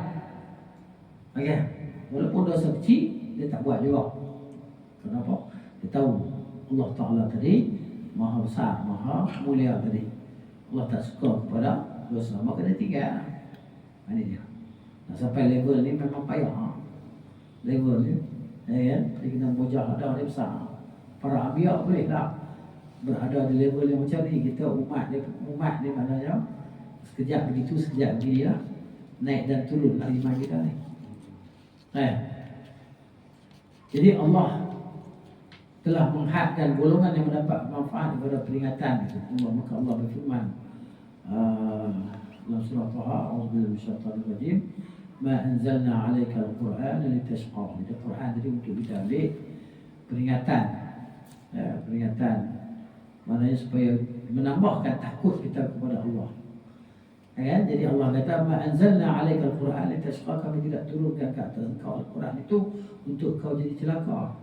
S2: Okay? Walaupun dosa kecil, dia tak buat juga. Kenapa? Dia tahu Allah Ta'ala tadi Maha besar, Maha mulia tadi. Allah tak suka kepada dosa, maka dia tinggal. Ini dia. Nak sampai level ni memang payah. Level ni, ya, dia kena bojah ada dia besar. Para anbiya boleh tak berada di level yang macam ni. Kita umat ni maknanya sekejap begitu, sekejap begini lah. Naik dan turun lah iman kita ni. Jadi Allah telah menghadkan golongan yang mendapat manfaat daripada peringatan itu. Maka Allah berfirman dalam surah Taha, a'udzubillahi minasyaitanir rajim, ma anzalna 'alaika al-Qur'ana litashqa. Al-Quran jadi untuk kita ambil peringatan. Peringatan maknanya supaya menambahkan takut kita kepada Allah. Jadi Allah kata ma anzalna 'alaika al-Qur'ana litashqa, kami tidak turunkan ke atas engkau Al-Quran itu untuk kau jadi celaka.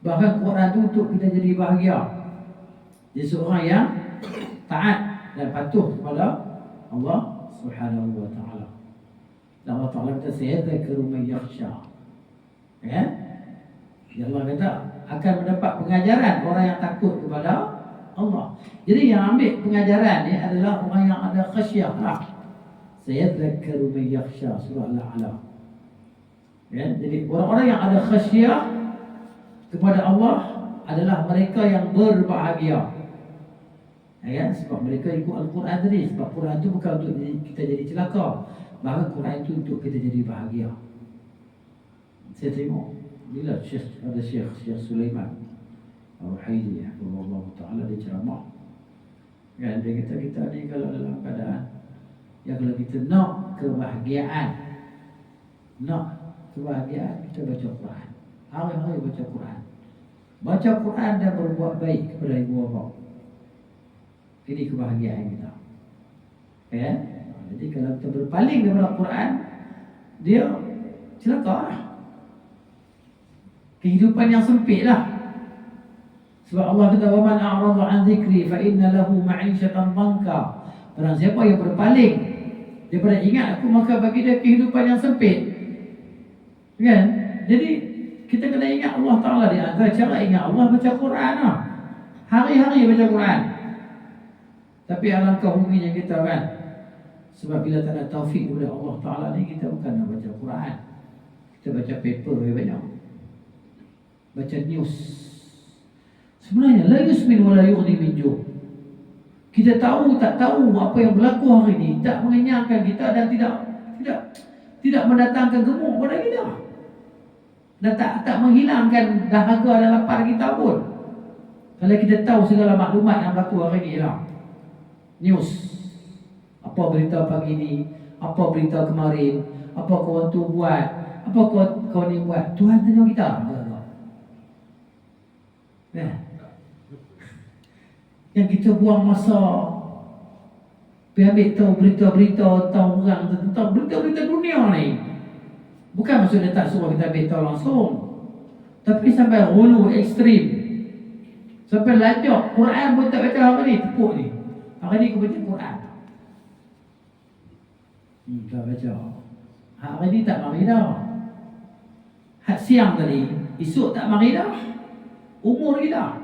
S2: Bahkan Quran itu untuk kita jadi bahagia. Jadi seorang yang taat dan patuh kepada Allah Subhanahu wa ta'ala. Dan Allah Ta'ala kata sayadzakkaru man yakhsha. Ya? Allah kata akan mendapat pengajaran orang yang takut kepada Allah. Jadi yang ambil pengajaran ni adalah orang yang ada khasyah lah. Sayadzakkaru man yakhsha, surah Al-A'la. Ya? Jadi orang-orang yang ada khasyah kepada Allah adalah mereka yang berbahagia. Ya, sebab mereka ikut Al-Quran tadi. Sebab Quran itu bukan untuk kita jadi celaka, bahkan Quran itu untuk kita jadi bahagia. Saya tengok bila Syekh Sulaiman Al-Ruhaili Allah Ta'ala dia ceramah. Dia kata kita ni kalau dalam keadaan kalau kita nak kebahagiaan, kita baca Quran. Hari-hari baca Quran. Baca Quran dan berbuat baik kepada ibu bapa. Ini kebahagiaan kita. Ya? Jadi kalau kita berpaling daripada Quran, dia celaka lah. Kehidupan yang sempit lah. Sebab Allah kata wa man a'rada 'an dzikri fa inna lahu ma'isyatan dhanka. Barang siapa yang berpaling daripada ingat aku, maka bagi dia kehidupan yang sempit. Kan? Jadi kita kena ingat Allah Ta'ala. Di antara cara ingat Allah baca Quran lah. Hari-hari baca Quran. Tapi alangkah ruginya kita kan. Sebab bila tak ada taufik daripada Allah Ta'ala ni, kita bukan nak baca Quran. Kita baca paper lebih banyak. Baca news. Sebenarnya la yusmin wa la yughni min ju'. Kita tahu tak tahu apa yang berlaku hari ni, tak mengenyangkan kita dan tidak mendatangkan gemuk pada kita. Dan tak menghilangkan dahaga dan lapar kita pun. Kalau kita tahu segala maklumat yang berlaku hari ni lah. News. Apa berita pagi ni, apa berita kemarin, apa kawan tu buat, Apa kau ni buat? Tuhan tanya kita. Ya. Yang kita buang masa pergi ambil tahu berita-berita tahu orang tentang berita-berita dunia ni. Bukan maksudnya tak suruh kita ambil tahu langsung, tapi sampai hulu ekstrim, sampai lajak Quran pun tak baca hari ni. Tepuk ni hari ni aku baca Quran, tak baca. Hari ni tak mari dah. Hak siang tadi, esok tak mari dah. Umur lagi dah.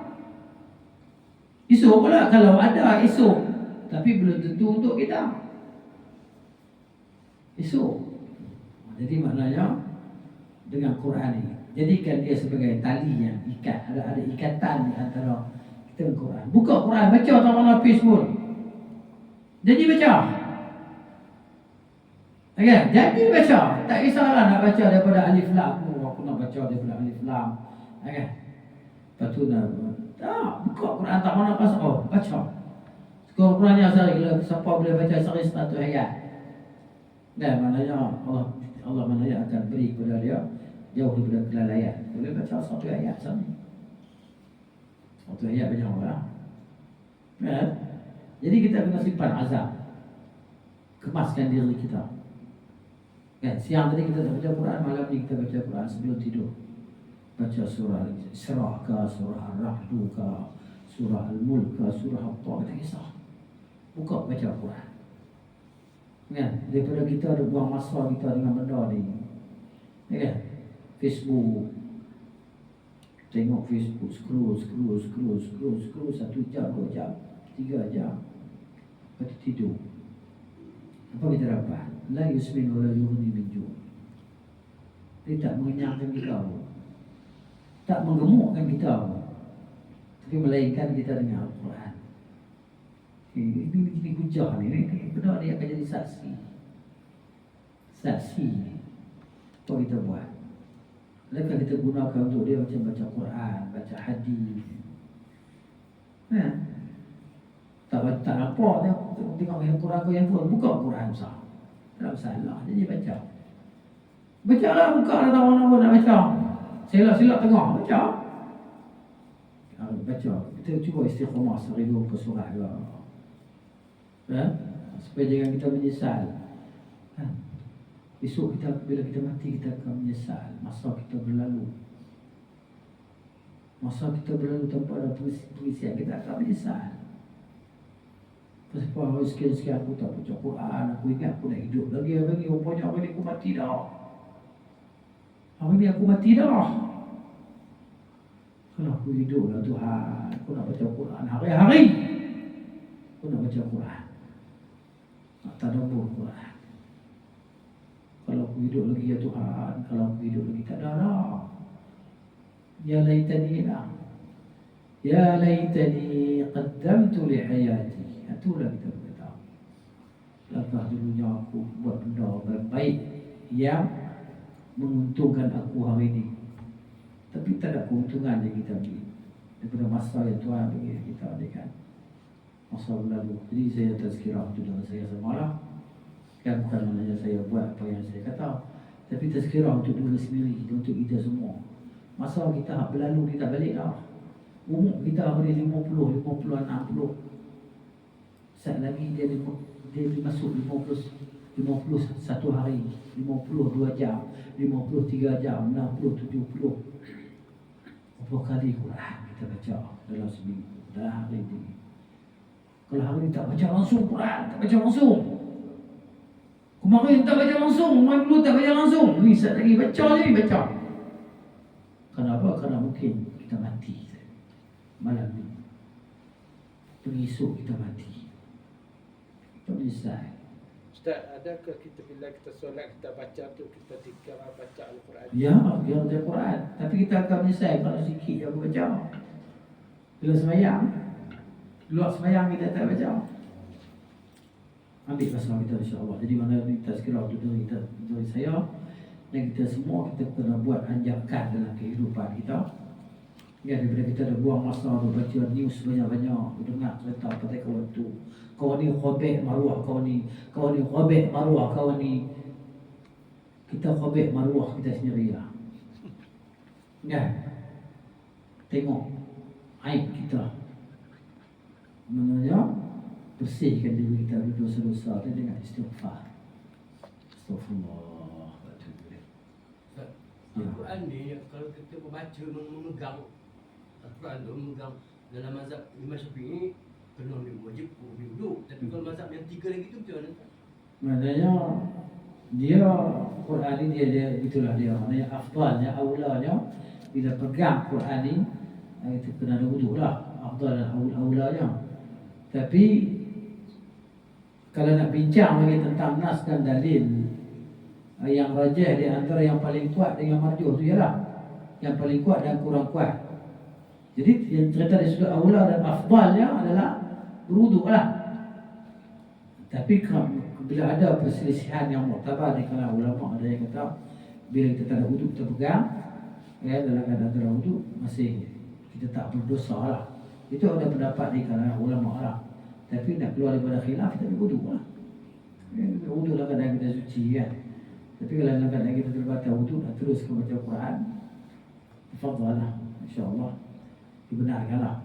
S2: Esok pula kalau ada esok, tapi belum tentu untuk kita. Esok. Jadi maknanya dengan Quran ni, jadikan dia sebagai tali yang ikat. Ada ikatan di antara kita dengan Quran. Buka Quran, baca tak mana Facebook. Jadi baca. Okay, jadi baca. Tak kisahlah nak baca daripada alif lam. Aku nak baca daripada alif lam. Okay. Lepas tu nak buka Quran tak mana pasal. Oh, baca. Sekarang Qurannya sehari, siapa boleh baca sehari 100 ayat. Dan maknanya Allah maknanya akan beri kepada dia jauh daripada kelalaian. Boleh baca 1 ayat sehari. 1 ayat banyak orang. Ya. Jadi kita kena simpan azab. Kemaskan diri kita. Kan, siang tadi kita tak baca Quran, malam ni kita baca Quran sebelum tidur. Baca surah Al-Isra ke, surah Al-Rahd ke, surah Al-Mulk ke, surah Al-Taha, tak kisah. Buka baca Quran. Kan, daripada kita ada buang masa kita dengan benda ni. Ya kan? Facebook. Tengok Facebook, scroll 1 jam, 2 jam, 3 jam. Lepas tu tidur. Apa kita dapat? La yusmin wa la yughni min ju'. Dia tak mengenyangkan kita pun, tak menggemukkan kita pun, tapi melainkan kita dengan Al-Quran. Ini hujah ni benar dia akan jadi saksi. Saksi apa kita buat. Adakah kita gunakan untuk dia macam baca Quran, baca hadis? Tak nampak tengok yang Quran kau yang pun buka Quran sah. Tak masalah. Jadi baca. Baca lah, buka lah tahu mana pun nak baca. Silap-silap tengok, baca. Baca. Kita cuba istiqamah sehari 2 surat ke. Supaya jangan kita menyesal. Esok kita bila kita mati kita akan menyesal. Masa kita berlalu tanpa ada pengisian, kita akan menyesal. Sebab hari sekian-sekian aku tak baca Quran, aku ingat aku nak hidup lagi. Rupanya hari ni aku mati dah. Kalau aku hidup lah Tuhan, aku nak baca Quran hari-hari. Aku nak baca Quran, nak tadabbur Quran. Kalau aku hidup lagi ya Tuhan, kalau aku hidup lagi tak ada dah. Ya laitani lah. Ya laitani qaddamtu li hayati. Itulah kita berkata. Langkah dulunya aku buat benda baik yang menguntungkan aku hari ini. Tapi tak ada keuntungan yang kita beri daripada masa yang Tuhan bagi kita ni kan. Masa berlalu. Jadi saya tazkirah itu dengan saya semalam. Kan bukan maknanya saya buat apa yang saya kata, tapi tazkirah untuk diri sendiri, untuk kita semua. Masa kita berlalu, kita balik dah. Umur kita hari 50, 60. Saat lagi dia masuk 51 hari, 52 jam, 53 jam, 60, 70. Berapa kali Quran kita baca dalam seminggu, dalam hari ini. Kalau hari ini tak baca langsung Quran, tak baca langsung. Kemarin tak baca langsung, kemarin dulu tak baca langsung. Ni saat lagi baca je, baca. Kenapa? Kerana mungkin kita mati malam ni. Esok kita mati. Menyesal.
S5: Ustaz, adakah kita bila kita solat kita baca tu kita zikir baca Al-Quran?
S2: Ya, biar baca Quran. Tapi kita akan menyesal kalau sikit je aku baca. Bila sembahyang, luar sembahyang kita tak baca. Ambil pasal kita insya-Allah. Jadi mana ni tazkirah untuk diri kita, dari saya dan kita semua, kita kena buat anjakan dalam kehidupan kita. Ya, daripada kita ada buang masa tu baca news banyak-banyak, dengar cerita pasal kawan tu. Kawan ni khabih maruah, kawan ni khabih maruah, kawan ni. kita qabih maruah kita sendiri lah. Kan? Tengok aib kita. Maknanya bersihkan diri kita dari dosa-dosa tu dengan istighfar. Astaghfirullah wa atubu ilaih.
S4: Ustaz, Al-Quran ni kalau kita membaca memegang Al-Quran tu memegang dalam mazhab Imam Syafi'i kena wajib wuduk. Tapi kalau mazhab yang tiga lagi tu macam mana?
S2: Maknanya dia Quran ni dia itulah dia. Maknanya afdalnya, aulanya bila pegang Quran ni itu kena ada wuduk lah. Afdal dan aulanya. Tapi kalau nak bincang lagi tentang nas dan dalil, yang rajih di antara yang paling kuat dengan marjuh tu ialah yang paling kuat dan kurang kuat. Jadi yang cerita di sudut aula dan afdalnya adalah berwuduk lah. Tapi bila ada perselisihan yang muktabar di kalangan ulama, ada yang kata bila kita tak ada wuduk kita pegang, dalam keadaan tak ada wuduk masih kita tak berdosa lah. Itu ada pendapat di kalangan ulama lah. Tapi nak keluar daripada khilaf kita berwuduk lah. Wuduk dalam keadaan kita suci kan. Tapi kalau dalam keadaan kita terbatal wuduk nak terus ke baca Quran, tafadhal lah, insya-Allah dibenarkan lah.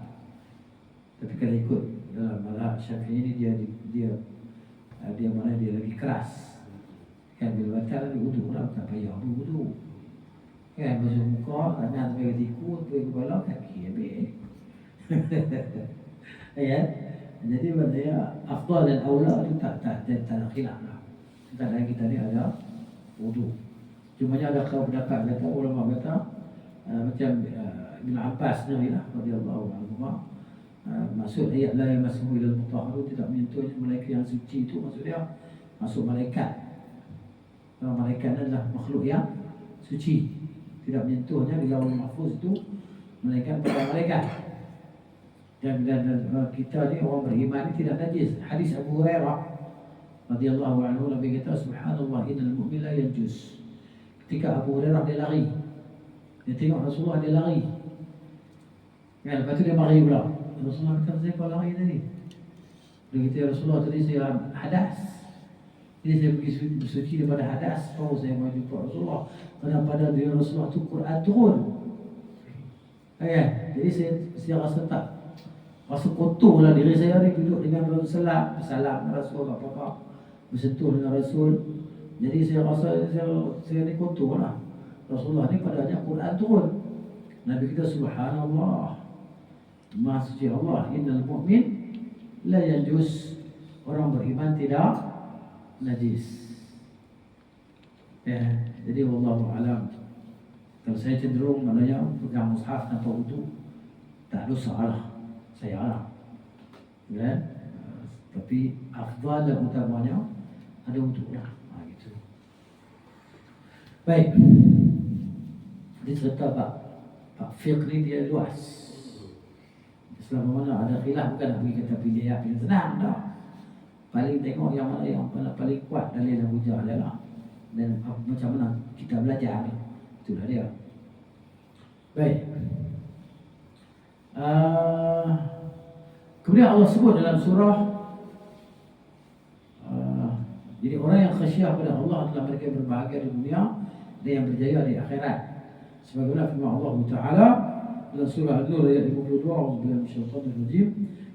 S2: Tapi kalau ikut dalam mazhab Syafi'i ni dia mana dia lebih keras. Kan bila batal dia wuduk lah, tak payah berwuduk. Kan basuh muka, tangan sampai ke siku, sampai ke kepala, kaki habis. Ya. Jadi maknanya afdal dan aula itu tak ada khilaf lah. Kadang kita ni ada wuduk. Cuma ada pendapat kata ulama kata macam Ibn Abbas ni lah radhiyallahu anhu. Maksud ayat la yamassuhu ilal mutahharun, tidak menyentuh malaikat yang suci itu maksudnya masuk malaikat. Kalau malaikat adalah makhluk yang suci, tidak menyentuhnya di lauhul mahfuz itu malaikat pada malaikat. Dan kita ni orang beriman ni tidak najis. Hadis Abu Hurairah radhiyallahu anhu Nabi kata subhanallah innal mu'min la yanjus. Ketika Abu Hurairah dia lari, dia tengok Rasulullah dia lari. Ya, lepas tu dia mari pula. Rasulullah kata saya kau lari tadi. Dia kata ya Rasulullah tadi saya hadas. Jadi saya pergi bersuci daripada hadas. Baru saya mau jumpa Rasulullah. Kerana pada diri Rasulullah tu Quran turun. Ya, jadi saya rasa tak rasa kotor lah diri saya ni duduk dengan Rasulullah, bersalam dengan Rasul apa-apa, bersentuh dengan Rasul. Jadi saya rasa saya ni kotor lah. Rasulullah ni padanya Quran turun. Nabi kita subhanallah, Maha suci Allah, innal mu'min la yanjus, orang beriman tidak najis. Ya, jadi wallahu alam. Kalau saya cenderung maknanya pegang mushaf tanpa wudu tak dosa lah. Saya lah. Kan? Tapi afdal dan utamanya ada wuduk lah. Gitu. Baik. Dia cerita Pak Fiqh ni dia luas. Selama mana ada khilaf bukan nak pergi kata pilih yang senang dah. Paling tengok yang mana yang paling kuat dalil dan hujah dia lah. Dan macam mana kita belajar ni. Itulah dia. Baik. Kemudian Allah sebut dalam surah jadi orang yang khasyah pada Allah adalah mereka yang berbahagia di dunia dan yang berjaya di akhirat. Sebagaimana firman Allah Taala dalam surah An-Nur ayat 52, A'udzubillahi minasyaitonir rajim.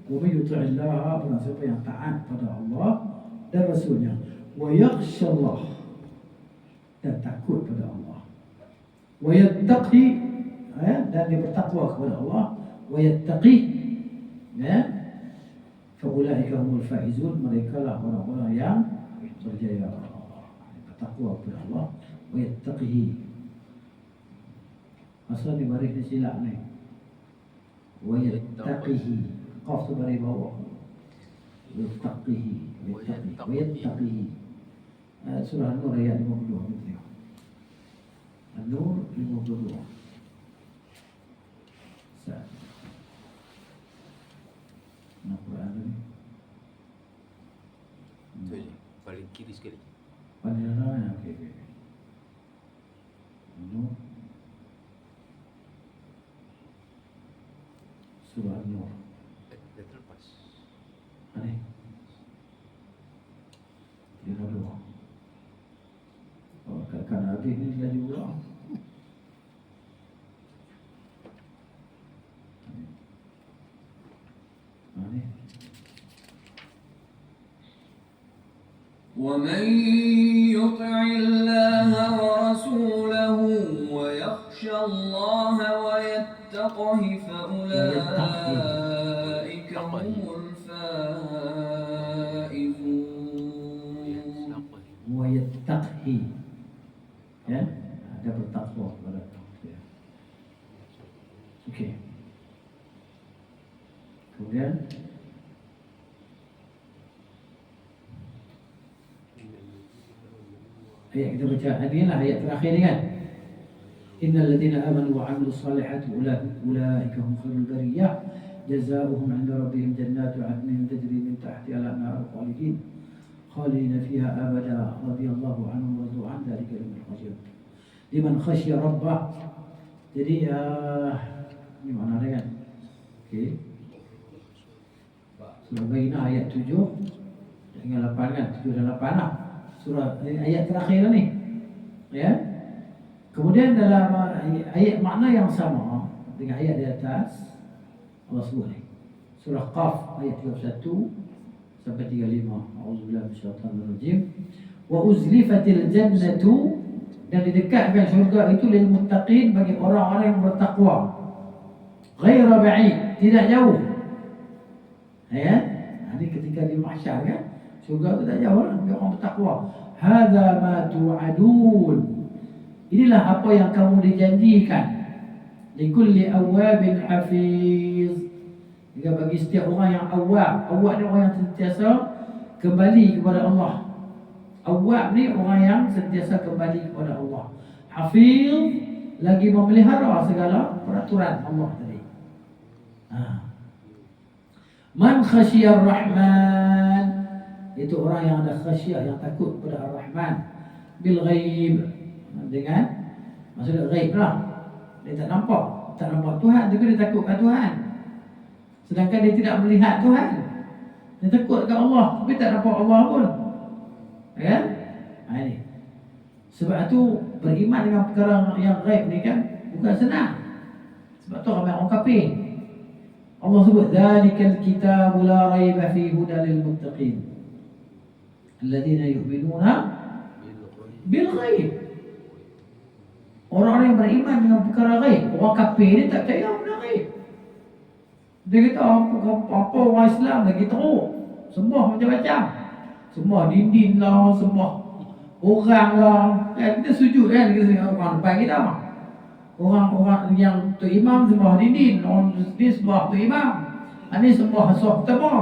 S2: Wa may yuti'illah, barang siapa yang taat pada Allah dan Rasulnya, wa yakhshallah, dan takut pada Allah, wa yattaqi, dan dia bertakwa kepada Allah, wa yattaqi, faulaika humul faizun, mereka lah orang-orang yang berjaya. Bertakwa kepada Allah, wa yattaqihi. Asal ni baris ni silap ni. Wa yattaqihi. Qaf tu baris bawah. Wa yattaqihi. Wa yattaqihi. Surah An-Nur ayat 52. An-Nur 52. Nak Quran ni.
S3: Itu je. Paling kiri sekali.
S2: Paling dalam. Okey. An-Nur. Surah An-Nur.
S3: Dah terlepas.
S2: Ani. Dia lalu. Oh, kat kanan ni.
S1: ومن يطع الله ورسوله ويخشى الله ويتقه فأولئك هم الفائزون.
S2: Wa yattaqi, ya, ada bertakwa kepada Allah. Okey. Kemudian ayat kita baca inilah ayat terakhir ni kan. Innal ladzina amanu wa 'amilus solihati ulaika hum khairul bariyah jazaohum 'inda rabbihim jannatu 'adnin tajri min tahtiha al-anhar khalidina fiha abada radhiyallahu anhum wa radu 'an dzalika liman khashiya rabbah. Jadi ini mana dia kan? Okey. Surah Bainah ayat 7 dengan 8 kan? 7 dan 8 lah. Surah ayat terakhir ni. Ya. Kemudian dalam ayat makna yang sama dengan ayat di atas Allah sebut ni. Surah Qaf ayat 31 sampai 35. A'udzubillahi minasyaitanir rajim. Wa uzlifatil jannatu, dan didekatkan syurga itu lil muttaqin, bagi orang-orang yang bertakwa. Ghaira ba'id, tidak jauh. Ya. Ini ketika di mahsyar kan, syurga itu tak jauh lah bagi orang bertakwa. Hadza ma tu'adun, inilah apa yang kamu dijanjikan. Likulli awwabin hafiz, jika bagi setiap orang yang awwab. Awwab ni orang yang sentiasa kembali kepada Allah. Awwab ni orang yang sentiasa kembali kepada Allah. Hafiz, lagi memelihara segala peraturan Allah tadi. Man khasyiyar rahman, itu orang yang ada khasyiyah, yang takut kepada Ar-Rahman. Bil ghaib, dengan maksudnya ghaib lah, dia tak nampak Tuhan, tapi dia takut kat Tuhan. Sedangkan dia tidak melihat Tuhan, dia takut kat Allah, tapi tak nampak Allah pun. Ya? Ini. Sebab tu beriman dengan perkara yang ghaib ni kan bukan senang. Sebab tu ramai orang kafir. Allah sebut dzalikal kitabu la raiba fihi hudal lil muttaqin alladzina yu'minuna bil ghaib. Orang-orang yang beriman dengan perkara ghaib. Orang kafir ni tak percaya benda ghaib. Dia kata apa orang Islam lagi teruk, sembah macam-macam, sembah dinding lah, sembah orang lah. Kita sujud kan, kita orang depan kita. Orang-orang yang tu imam sembah dinding, orang ni sembah tu imam, ini sembah sah pertama.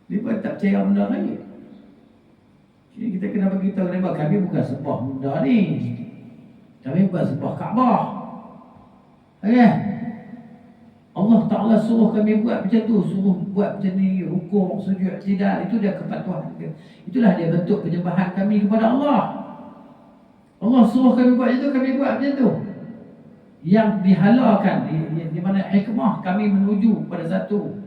S2: Dia pun tak percaya benda ni. Jadi kita kena beritahu mereka, kami bukan sembah benda ni, kami bukan sembah Kaabah. Okay? Allah Ta'ala suruh kami buat macam tu, suruh buat macam ni, rukuk, sujud, tidak. Itu dia kepatuhan. Itulah dia bentuk penyembahan kami kepada Allah. Allah suruh kami buat itu, kami buat macam tu. Yang dihalalkan, di mana hikmah kami menuju pada satu,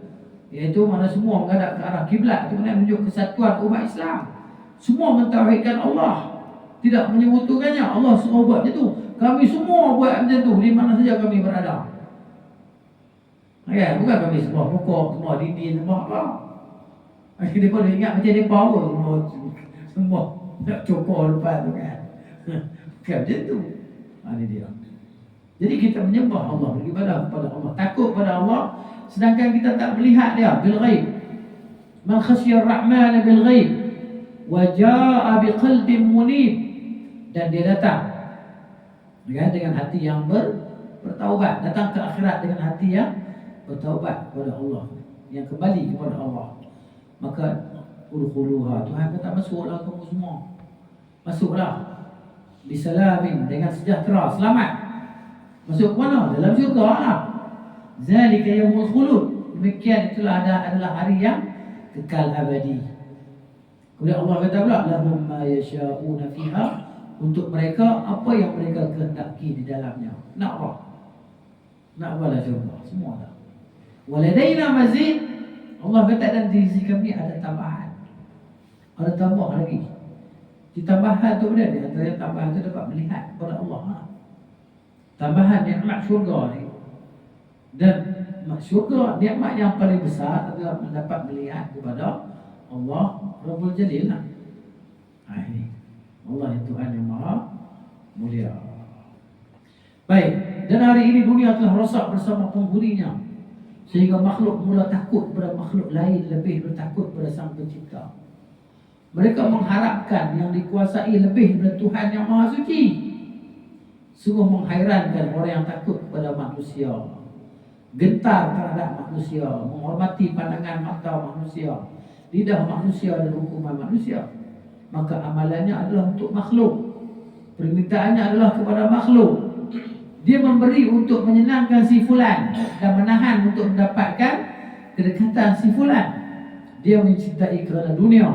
S2: iaitu mana semua menghadap ke arah kiblat. Itu mana menunjuk kesatuan umat Islam. Semua mentauhidkan Allah, tidak menyekutukannya. Allah suruh buat macam tu, kami semua buat macam tu, di mana saja kami berada. Ya, bukan kami semua pokok, semua dinding, semua apa. Dia pun ingat macam dia power, semua nak cokor lepas tu kan. Bukan macam tu. Ini dia. Jadi kita menyembah Allah, beribadah kepada Allah, takut kepada Allah, sedangkan kita tak melihat dia bil ghaib. Man khasyiyar rahman bil ghaib wa jaa biqalbin munib, dan dia datang dengan hati yang bertaubat, datang ke akhirat dengan hati yang bertaubat kepada Allah, yang kembali kepada Allah. Maka udkhuluha, Tuhan kata masuklah kamu semua, masuklah bisalamin, dengan sejahtera, selamat. Masuk ke mana? Dalam syurga lah. Zalika yaumul khulud, demikian itulah adalah hari yang kekal abadi. Kemudian Allah kata pula lahum ma yasha'una fiha, untuk mereka apa yang mereka kehendaki di dalamnya. Nak apa? Nak apalah syurga, semua dah. Waladaina mazid, Allah kata dan di sisi kami ada tambahan, ada tambah lagi. Di tambahan tu benda ni, antara tambahan tu dapat melihat kepada Allah. Tambahan nikmat syurga ni, Dan syurga, nikmat yang paling besar adalah mendapat melihat kepada Allah Rabbul Jalil lah. Ini Allah yang Tuhan yang Maha Mulia. Baik, dan hari ini dunia telah rosak bersama penghuninya, sehingga makhluk mula takut pada makhluk lain lebih bertakut pada Sang Pencipta. Mereka mengharapkan yang dikuasai lebih daripada Tuhan yang Maha Suci. Sungguh menghairankan orang yang takut kepada manusia, gentar terhadap manusia, menghormati pandangan mata manusia, lidah manusia dan hukuman manusia. Maka amalannya adalah untuk makhluk, permintaannya adalah kepada makhluk. Dia memberi untuk menyenangkan si fulan dan menahan untuk mendapatkan kedekatan si fulan. Dia mencintai kerana dunia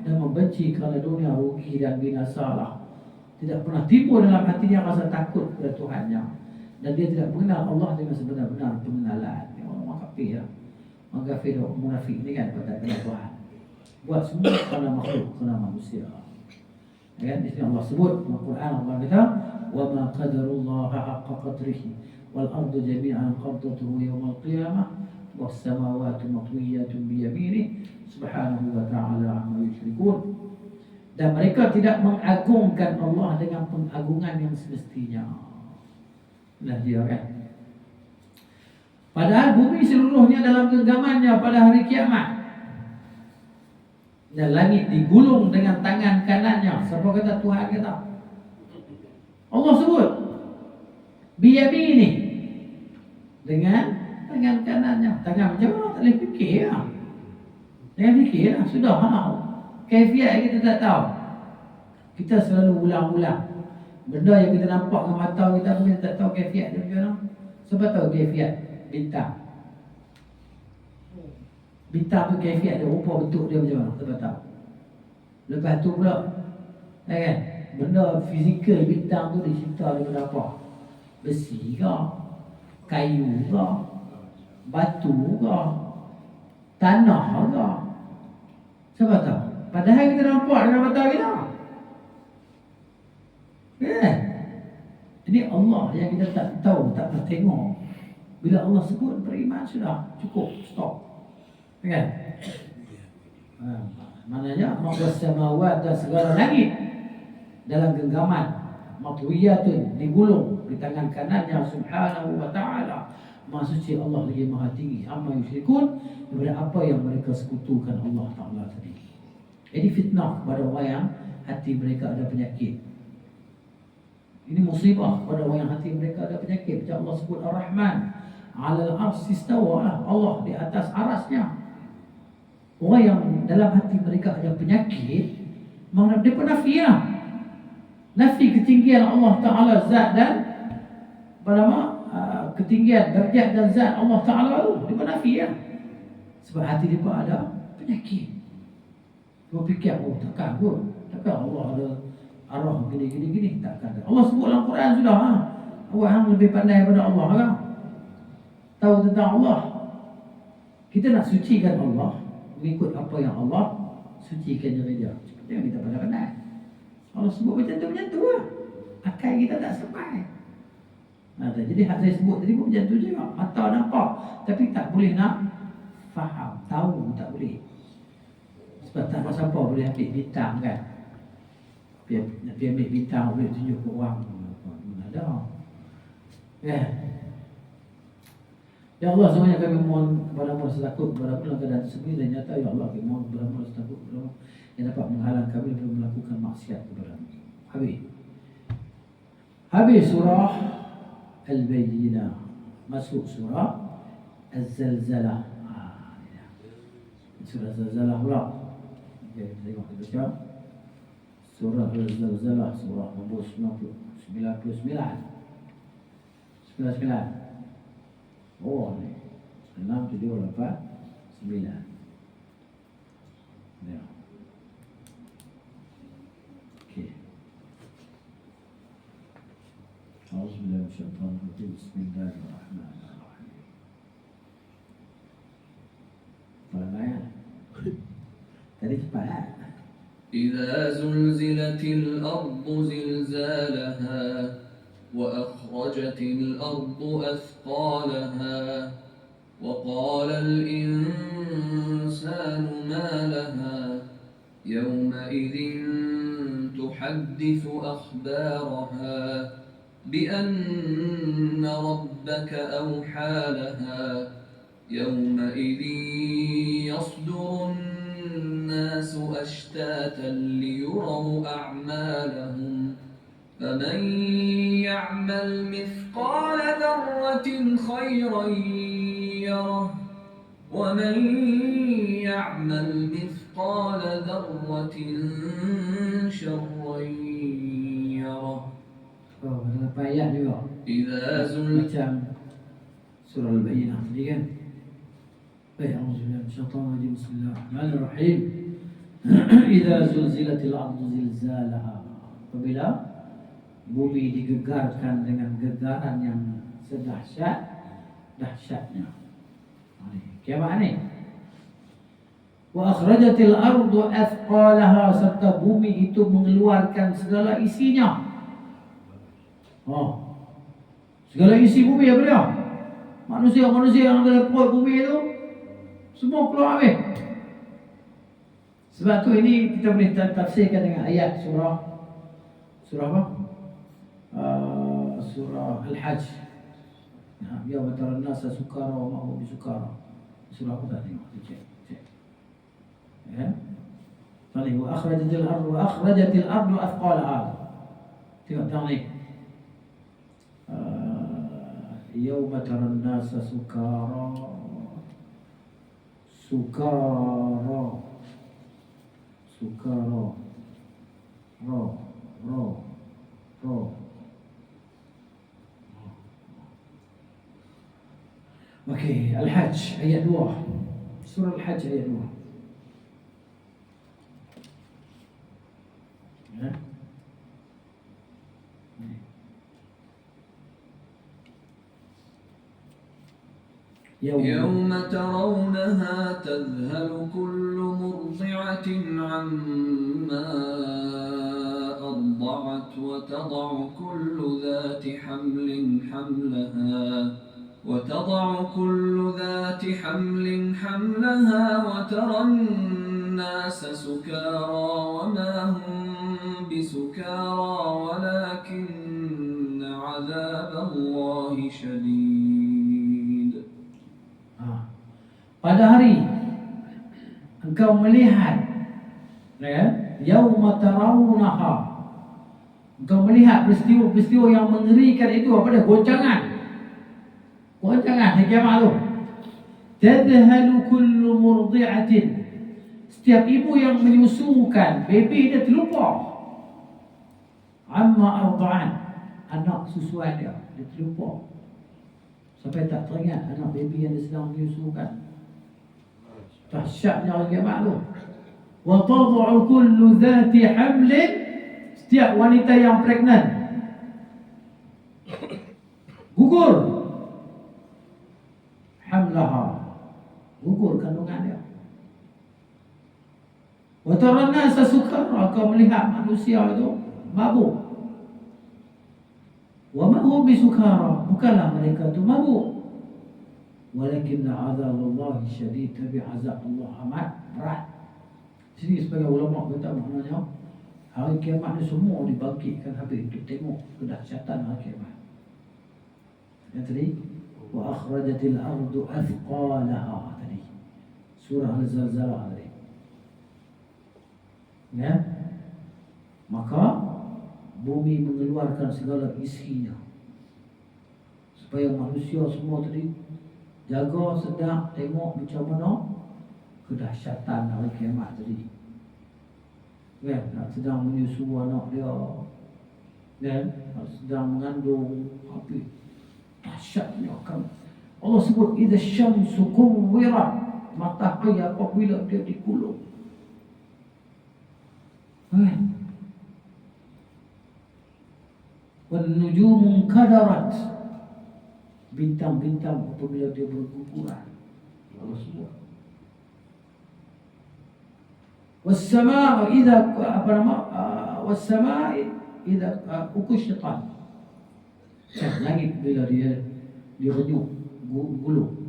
S2: dan membenci kerana dunia rugi dan binasalah. Tidak pernah timbul dalam hatinya rasa takut kepada Tuhannya, dan dia tidak mengenal Allah dengan sebenar-benar pengenalan. Orang kafir, orang kafir, orang munafik ni kan tak kenal Tuhan. Buat semua kerana makhluk, kerana manusia. Ya, di sini Allah sebut dalam Quran, Allah kata, "Wa ma qadarullaha haqqa qadrihi wal ardu jami'an qabdatuhu yawmal qiyamah was samawati matwiyatun bi yaminihi subhanahu wa ta'ala amma yusyrikun." Dan mereka tidak mengagungkan Allah dengan pengagungan yang semestinya. Itulah dia kan. Padahal bumi seluruhnya dalam genggamannya pada hari kiamat, dan langit digulung dengan tangan kanannya. Siapa kata? Tuhan kata. Allah sebut biyamini, dengan tangan kanannya. Tangan macam mana? Tak boleh fikir lah. Jangan fikir lah. Sudah mana? Kaifiat kita tak tahu. Kita selalu ulang-ulang benda yang kita nampak dengan mata kita, kita tak tahu kaifiat dia macam mana. Siapa tahu kaifiat bintang? Bintang tu kaifiat dia, rupa bentuk dia macam mana? Siapa tahu? Lepas tu pula, kan, benda fizikal bintang tu dicipta daripada apa? Besi ke? Kayu ke? Batu ke? Tanah ke? Siapa tahu? Padahal kita nampak dengan mata kita. Kan? Jadi Allah yang kita tak tahu, tak pernah tengok. Bila Allah sebut beriman, sudah cukup, stop. Kan? Maknanya maqas samawat dan segala langit dalam genggaman matwiyatun, digulung di tangan kanannya subhanahu wa ta'ala. Maha suci Allah lagi maha tinggi amma yusyrikun, daripada apa yang mereka sekutukan Allah Ta'ala tadi. Ini fitnah kepada orang yang hati mereka ada penyakit. Ini musibah kepada orang yang hati mereka ada penyakit. Macam Allah sebut Ar-Rahman 'alal arsy istawa, Allah di atas arasnya. Orang yang dalam hati mereka ada penyakit, mana dia pun nafi lah. Nafi ketinggian Allah Ta'ala zat dan ketinggian darjat dan zat Allah Ta'ala tu. Dia pun nafi lah. Sebab hati dia pun ada penyakit. Dia fikir, oh takkan pun, takkan Allah ada arah gini. Takkan. Allah sebut dalam Quran sudah. Awak hang lebih pandai daripada Allah kan? Tahu tentang Allah. Kita nak sucikan Allah, mengikut apa yang Allah sucikan diri dia. Jangan kita pandai-pandai. Allah sebut macam tu lah. Akal kita tak sampai. Jadi hak saya sebut tadi pun macam tu juga. Mata nampak, tapi tak boleh nak faham, tahu tak boleh. Sebab tak ada siapa boleh ambil bintang kan. Dia ambil bintang, boleh tunjuk ke orang. Mana ada. Ya. Ya Allah, semuanya kami mohon kepada-Mu rasa takut kepada-Mu dalam keadaan tersebut, dan nyata ya Allah kami mohon kepada-Mu rasa takut kepada-Mu yang dapat menghalang kami daripada melakukan maksiat kepada-Mu. Habis surah Al-Bayyinah, masuk surah Az-Zalzalah. Surah Az-Zalzalah pula. Okey, kita tengok kita baca. Surah Az-Zalzalah, surah nombor 99. Oh ni 6, 7, 8, 9. Ya. Okey. Auzubillahi minasyaitonir rajim. Bismillahirrahmanirrahim. Mana? Tadi cepat.
S1: إذا زلزلت الأرض زلزالها وأخرجت وأخرجت الأرض أثقالها وقال الإنسان ما لها يومئذ تحدث أخبارها بأن ربك أوحى لها يومئذ يصدر الناس أشتاتا ليروا أعمالهم فمن يعمل مثقال ذرة خيرا يره ومن يعمل مثقال ذرة شرا يره.
S2: Oh, ada ayat juga.
S1: إذا زلزلت
S2: Macam surah Al-Bayyinah tadi kan. Baik, auzubillahi minasyaitonir rajim. Bismillahirrahmanirrahim. Idza zulzilatil ardu zilzalaha. Apabila bumi digegarkan dengan gegaran yang sedahsyatnya. Kiamat ni. Wa akhrajatil ardu athqalaha, serta bumi itu mengeluarkan segala isinya. Segala isi bumi apa dia? Manusia-manusia yang ada dalam perut bumi itu semua keluar habis. Sebab tu ini kita boleh tafsirkan dengan ayat surah apa? Surah Al-Hajj. Ya wa taran nasa sukara wa ma hum bisukara. Surah apa tadi? Cek. Ya. Tadi wa akhrajatil ardu athqalaha. Tengok tang ni. Yauma taran nasa sukara ro. Okey, Al-Hajj ayat 2. Surah Al-Hajj ayat 2. Ya.
S1: يوم ترونها تذهل كل مرضعة عما أرضعت وتضع كل ذات حمل حملها وترى الناس سكارى وما هم بسكارى ولكن عذاب الله شديد.
S2: Pada hari engkau melihat, ya, yauma tarawunaha, engkau melihat peristiwa-peristiwa yang mengerikan itu. Apa dia? Goncangan di kiamat tu. Tadhalu kullu murdi'atin, setiap ibu yang menyusukan baby dia terlupa. Amma arda'an, anak susuan dia terlupa. Sampai tak teringat anak baby yang dia sedang menyusukan. Dahsyatnya hari kiamat tu. Wa tad'u kullu dhati hamlin, setiap wanita yang pregnant gugur hamlaha, gugur kandungan dia. Wa tara an-nasa sukara, kau melihat manusia itu mabuk. Wa ma hum bisukara, bukanlah mereka itu mabuk. Walakinna azaballahi syadid, tapi azab Allah amat berat. Sini sebagai ulama kata maknanya hari kiamat ni semua dibangkitkan habis untuk tengok kedahsyatan hari kiamat. Yang tadi wa akhrajatil ardu athqalaha tadi. Surah Al-Zalzalah tadi. Ya. Maka bumi mengeluarkan segala isinya supaya manusia semua tadi jaga, sedang tengok macam mana kedahsyatan hari kiamat tadi. Kan, nak sedang menyusu anak dia, kan, nak sedang mengandung, tapi dahsyatnya kan. Allah sebut idza syamsu kuwirat, matahari apabila dia dikulung. Kan? Wan nujumu kadarat, bintang-bintang apabila dia berguguran. Allah sebut. Was-samaa idza was-samaa idza ukushitat. Langit bila dia direnyuk gulung.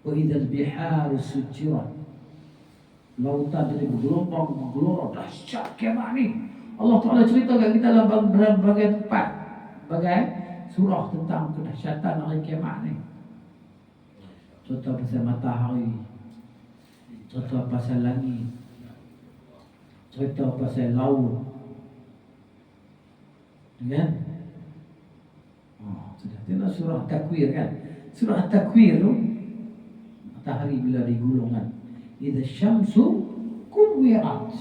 S2: Wa idzal biharu sujirat. Lautan jadi bergelombang dahsyat kiamat ni. Allah Ta'ala cerita kat kita dalam berbagai tempat, bagai surah tentang kedahsyatan hari kiamat ni. Contoh pasal matahari, contoh pasal langit, contoh pasal laut. Kan? Sudah tengok surah Takwir kan? Surah Takwir tu matahari bila digulungkan. Idza syamsu kuwirat.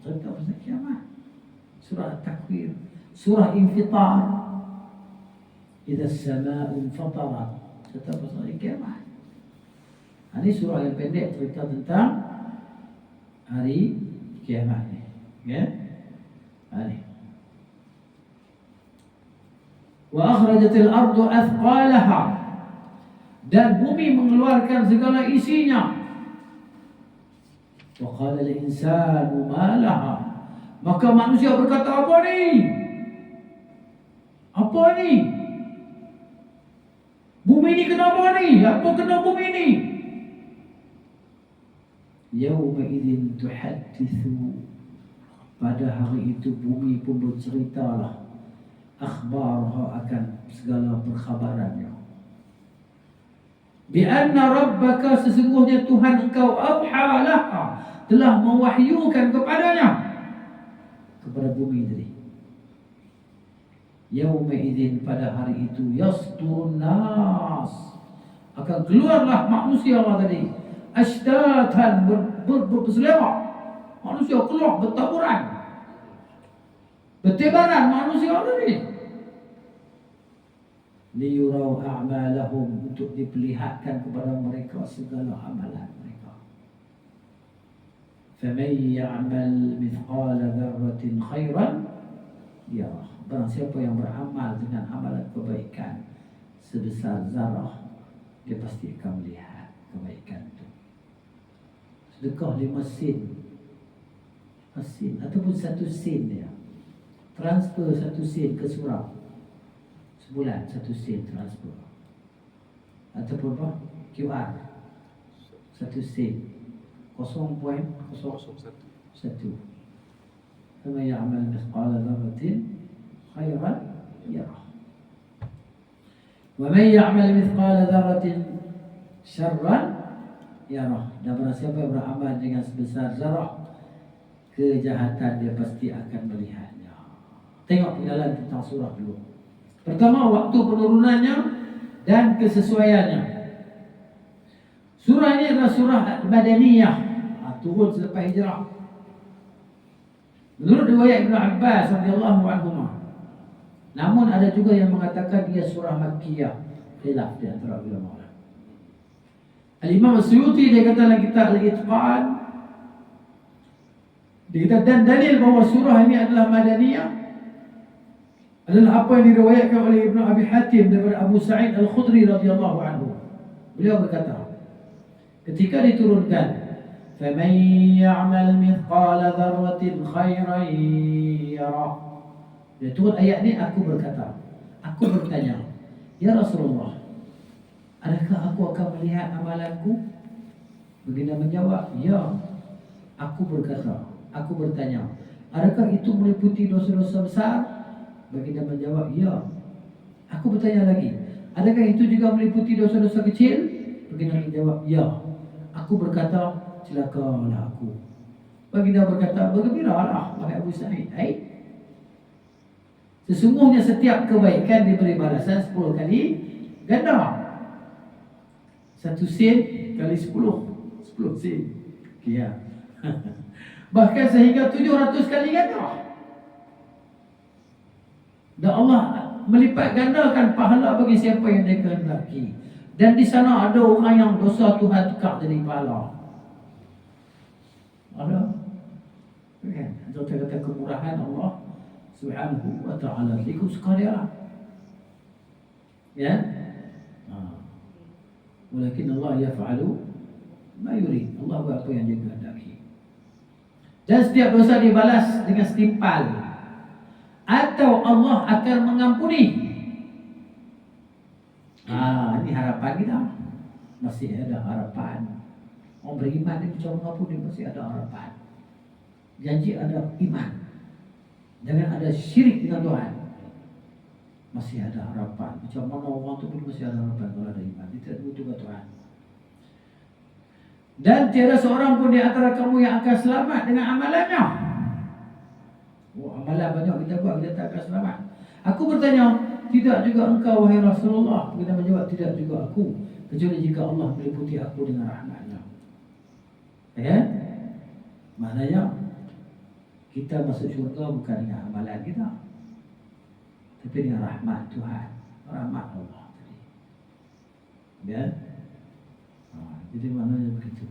S2: Contoh pasal kiamat. Surah Takwir. Surah Infitar. Idza as-samaa'u infatarat. Contoh pasal kiamat. Ini surah yang pendek cerita tentang hari kiamat ni. Ya? Ini. Wa akhrajatil ardu athqalaha. Dan bumi mengeluarkan segala isinya. Wa qala al-insanu ma laha. Maka manusia berkata, apa ni? Apa ni? Bumi ni kenapa ni? Apa kena bumi ni? Yawma idzin tuhaddithu. Pada hari itu bumi pun berceritalah akhbarha, akan segala perkhabarannya. Bi anna rabbaka, sesungguhnya Tuhan engkau, awha laha, telah mewahyukan kepadanya, kepada bumi tadi. Yawma idzin, pada hari itu, yasturun nas, akan keluarlah manusia tadi, ashtatan, berselerak. Manusia keluar bertaburan, bertebaran manusia tadi. Liyurau a'malahum, untuk diperlihatkan kepada mereka segala amalan mereka. Faman ya'mal mithqala dzarratin khairan yarah. Barang siapa yang beramal dengan amalan kebaikan sebesar zarah, dia pasti akan melihat kebaikan itu. Sedekah 5 sen, ataupun 1 sen dia. Transfer 1 sen ke surau. Sebulan 1 sen transfer. Ataupun apa? QR 1 sen 0.01. Kama ya'mal mithqala dzarratin khairan yarah. Wa man ya'mal mithqala dzarratin syarran yarah. Dan barang siapa yang beramal dengan sebesar zarah kejahatan, dia pasti akan melihatnya. Tengok pengenalan tentang surah dulu. Pertama, waktu penurunannya dan kesesuaiannya. Surah ini adalah surah Madaniyah, turun selepas hijrah. Menurut riwayat Ibn Abbas radhiyallahu anhuma. Namun ada juga yang mengatakan dia surah Makkiyah. Khilaf di antara ulama. Al-Imam As-Suyuti dia kata dalam kitab Al-Itqan, dia kata, dan dalil bahawa surah ini adalah Madaniyah adalah apa yang diriwayatkan oleh Ibn Abi Hatim daripada Abu Sa'id Al-Khudri radhiyallahu anhu. Beliau berkata, ketika diturunkan, faman ya'mal mithqala dzarratin khairan yarah. Dia turun ayat ni, aku berkata, aku bertanya, ya Rasulullah, adakah aku akan melihat amalanku? Baginda menjawab, ya. Aku berkata, aku bertanya, adakah itu meliputi dosa-dosa besar? Baginda menjawab, ya. Aku bertanya lagi, adakah itu juga meliputi dosa-dosa kecil? Baginda menjawab, ya. Aku berkata, celakalah aku. Baginda berkata, bergembiralah wahai Abu Sa'id. Sesungguhnya setiap kebaikan diberi balasan 10 kali ganda. 1 sen kali 10 sen. Ya. Bahkan sehingga 700 kali ganda. Dan Allah melipat gandakan pahala bagi siapa yang dia kehendaki. Dan di sana ada orang yang dosa Tuhan tukar jadi pahala. Ada. Kan? Kata kemurahan Allah Subhanahu wa ta'ala. Ikut suka dia lah. Ya. Walakin Allah yaf'alu ma yurid. Allah buat apa yang dia kehendaki. Dan setiap dosa dibalas dengan setimpal. Atau Allah akan mengampuni Ini harapan kita. Masih ada harapan. Orang beriman ni macam apa dia masih ada harapan. Janji ada iman. Jangan ada syirik dengan Tuhan. Masih ada harapan. Macam mana orang tu pun masih ada harapan kalau ada iman. Dia tidak butuh ke Tuhan. Dan tiada seorang pun di antara kamu yang akan selamat dengan amalannya. Amalan banyak kita buat, kita tak akan selamat. Aku bertanya, tidak juga engkau wahai Rasulullah? Kita menjawab, tidak juga aku, kecuali jika Allah meliputi aku dengan rahmat-Nya. Ya? Maknanya kita masuk syurga bukan dengan amalan kita, tapi dengan rahmat Tuhan, rahmat Allah tadi. Ya? Jadi maknanya begitu.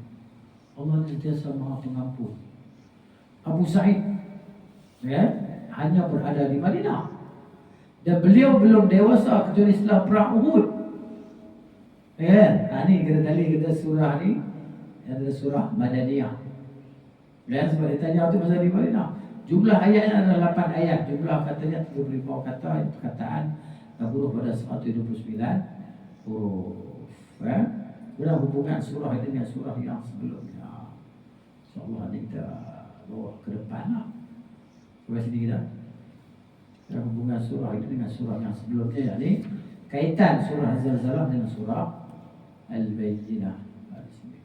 S2: Allah sentiasa Maha Pengampun. Abu Sa'id, ya, hanya berada di Madinah dan beliau belum dewasa kecuali setelah perang Uhud. Ya, ini kita tadi kita surah ni adalah surah Madaniyah. Dan sebab ditanya tu masa di Madinah, jumlah ayatnya adalah 8 ayat. Jumlah katanya 35 kata, perkataan huruf pada 129 huruf. Ya. Kemudian hubungan surah ini dengan surah yang sebelumnya. InsyaAllah ni kita bawa ke depan lah. Sampai sini kita. Dan hubungan surah ini dengan surah yang sebelumnya. Ini kaitan surah Az-Zalzalah dengan surah Al-Bayyinah. Di sini.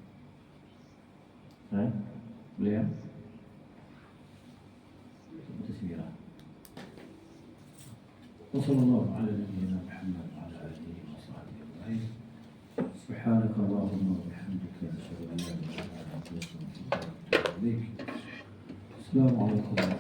S2: Boleh ya? Bismillah. Wassallallahu ala nabiyyina Muhammad wa ala alihi wa sahbihi ajma'in. Subhanaka Allahumma wa bihamdika asyhadu an la ilaha illa anta astaghfiruka wa atubu ilaik. Assalamualaikum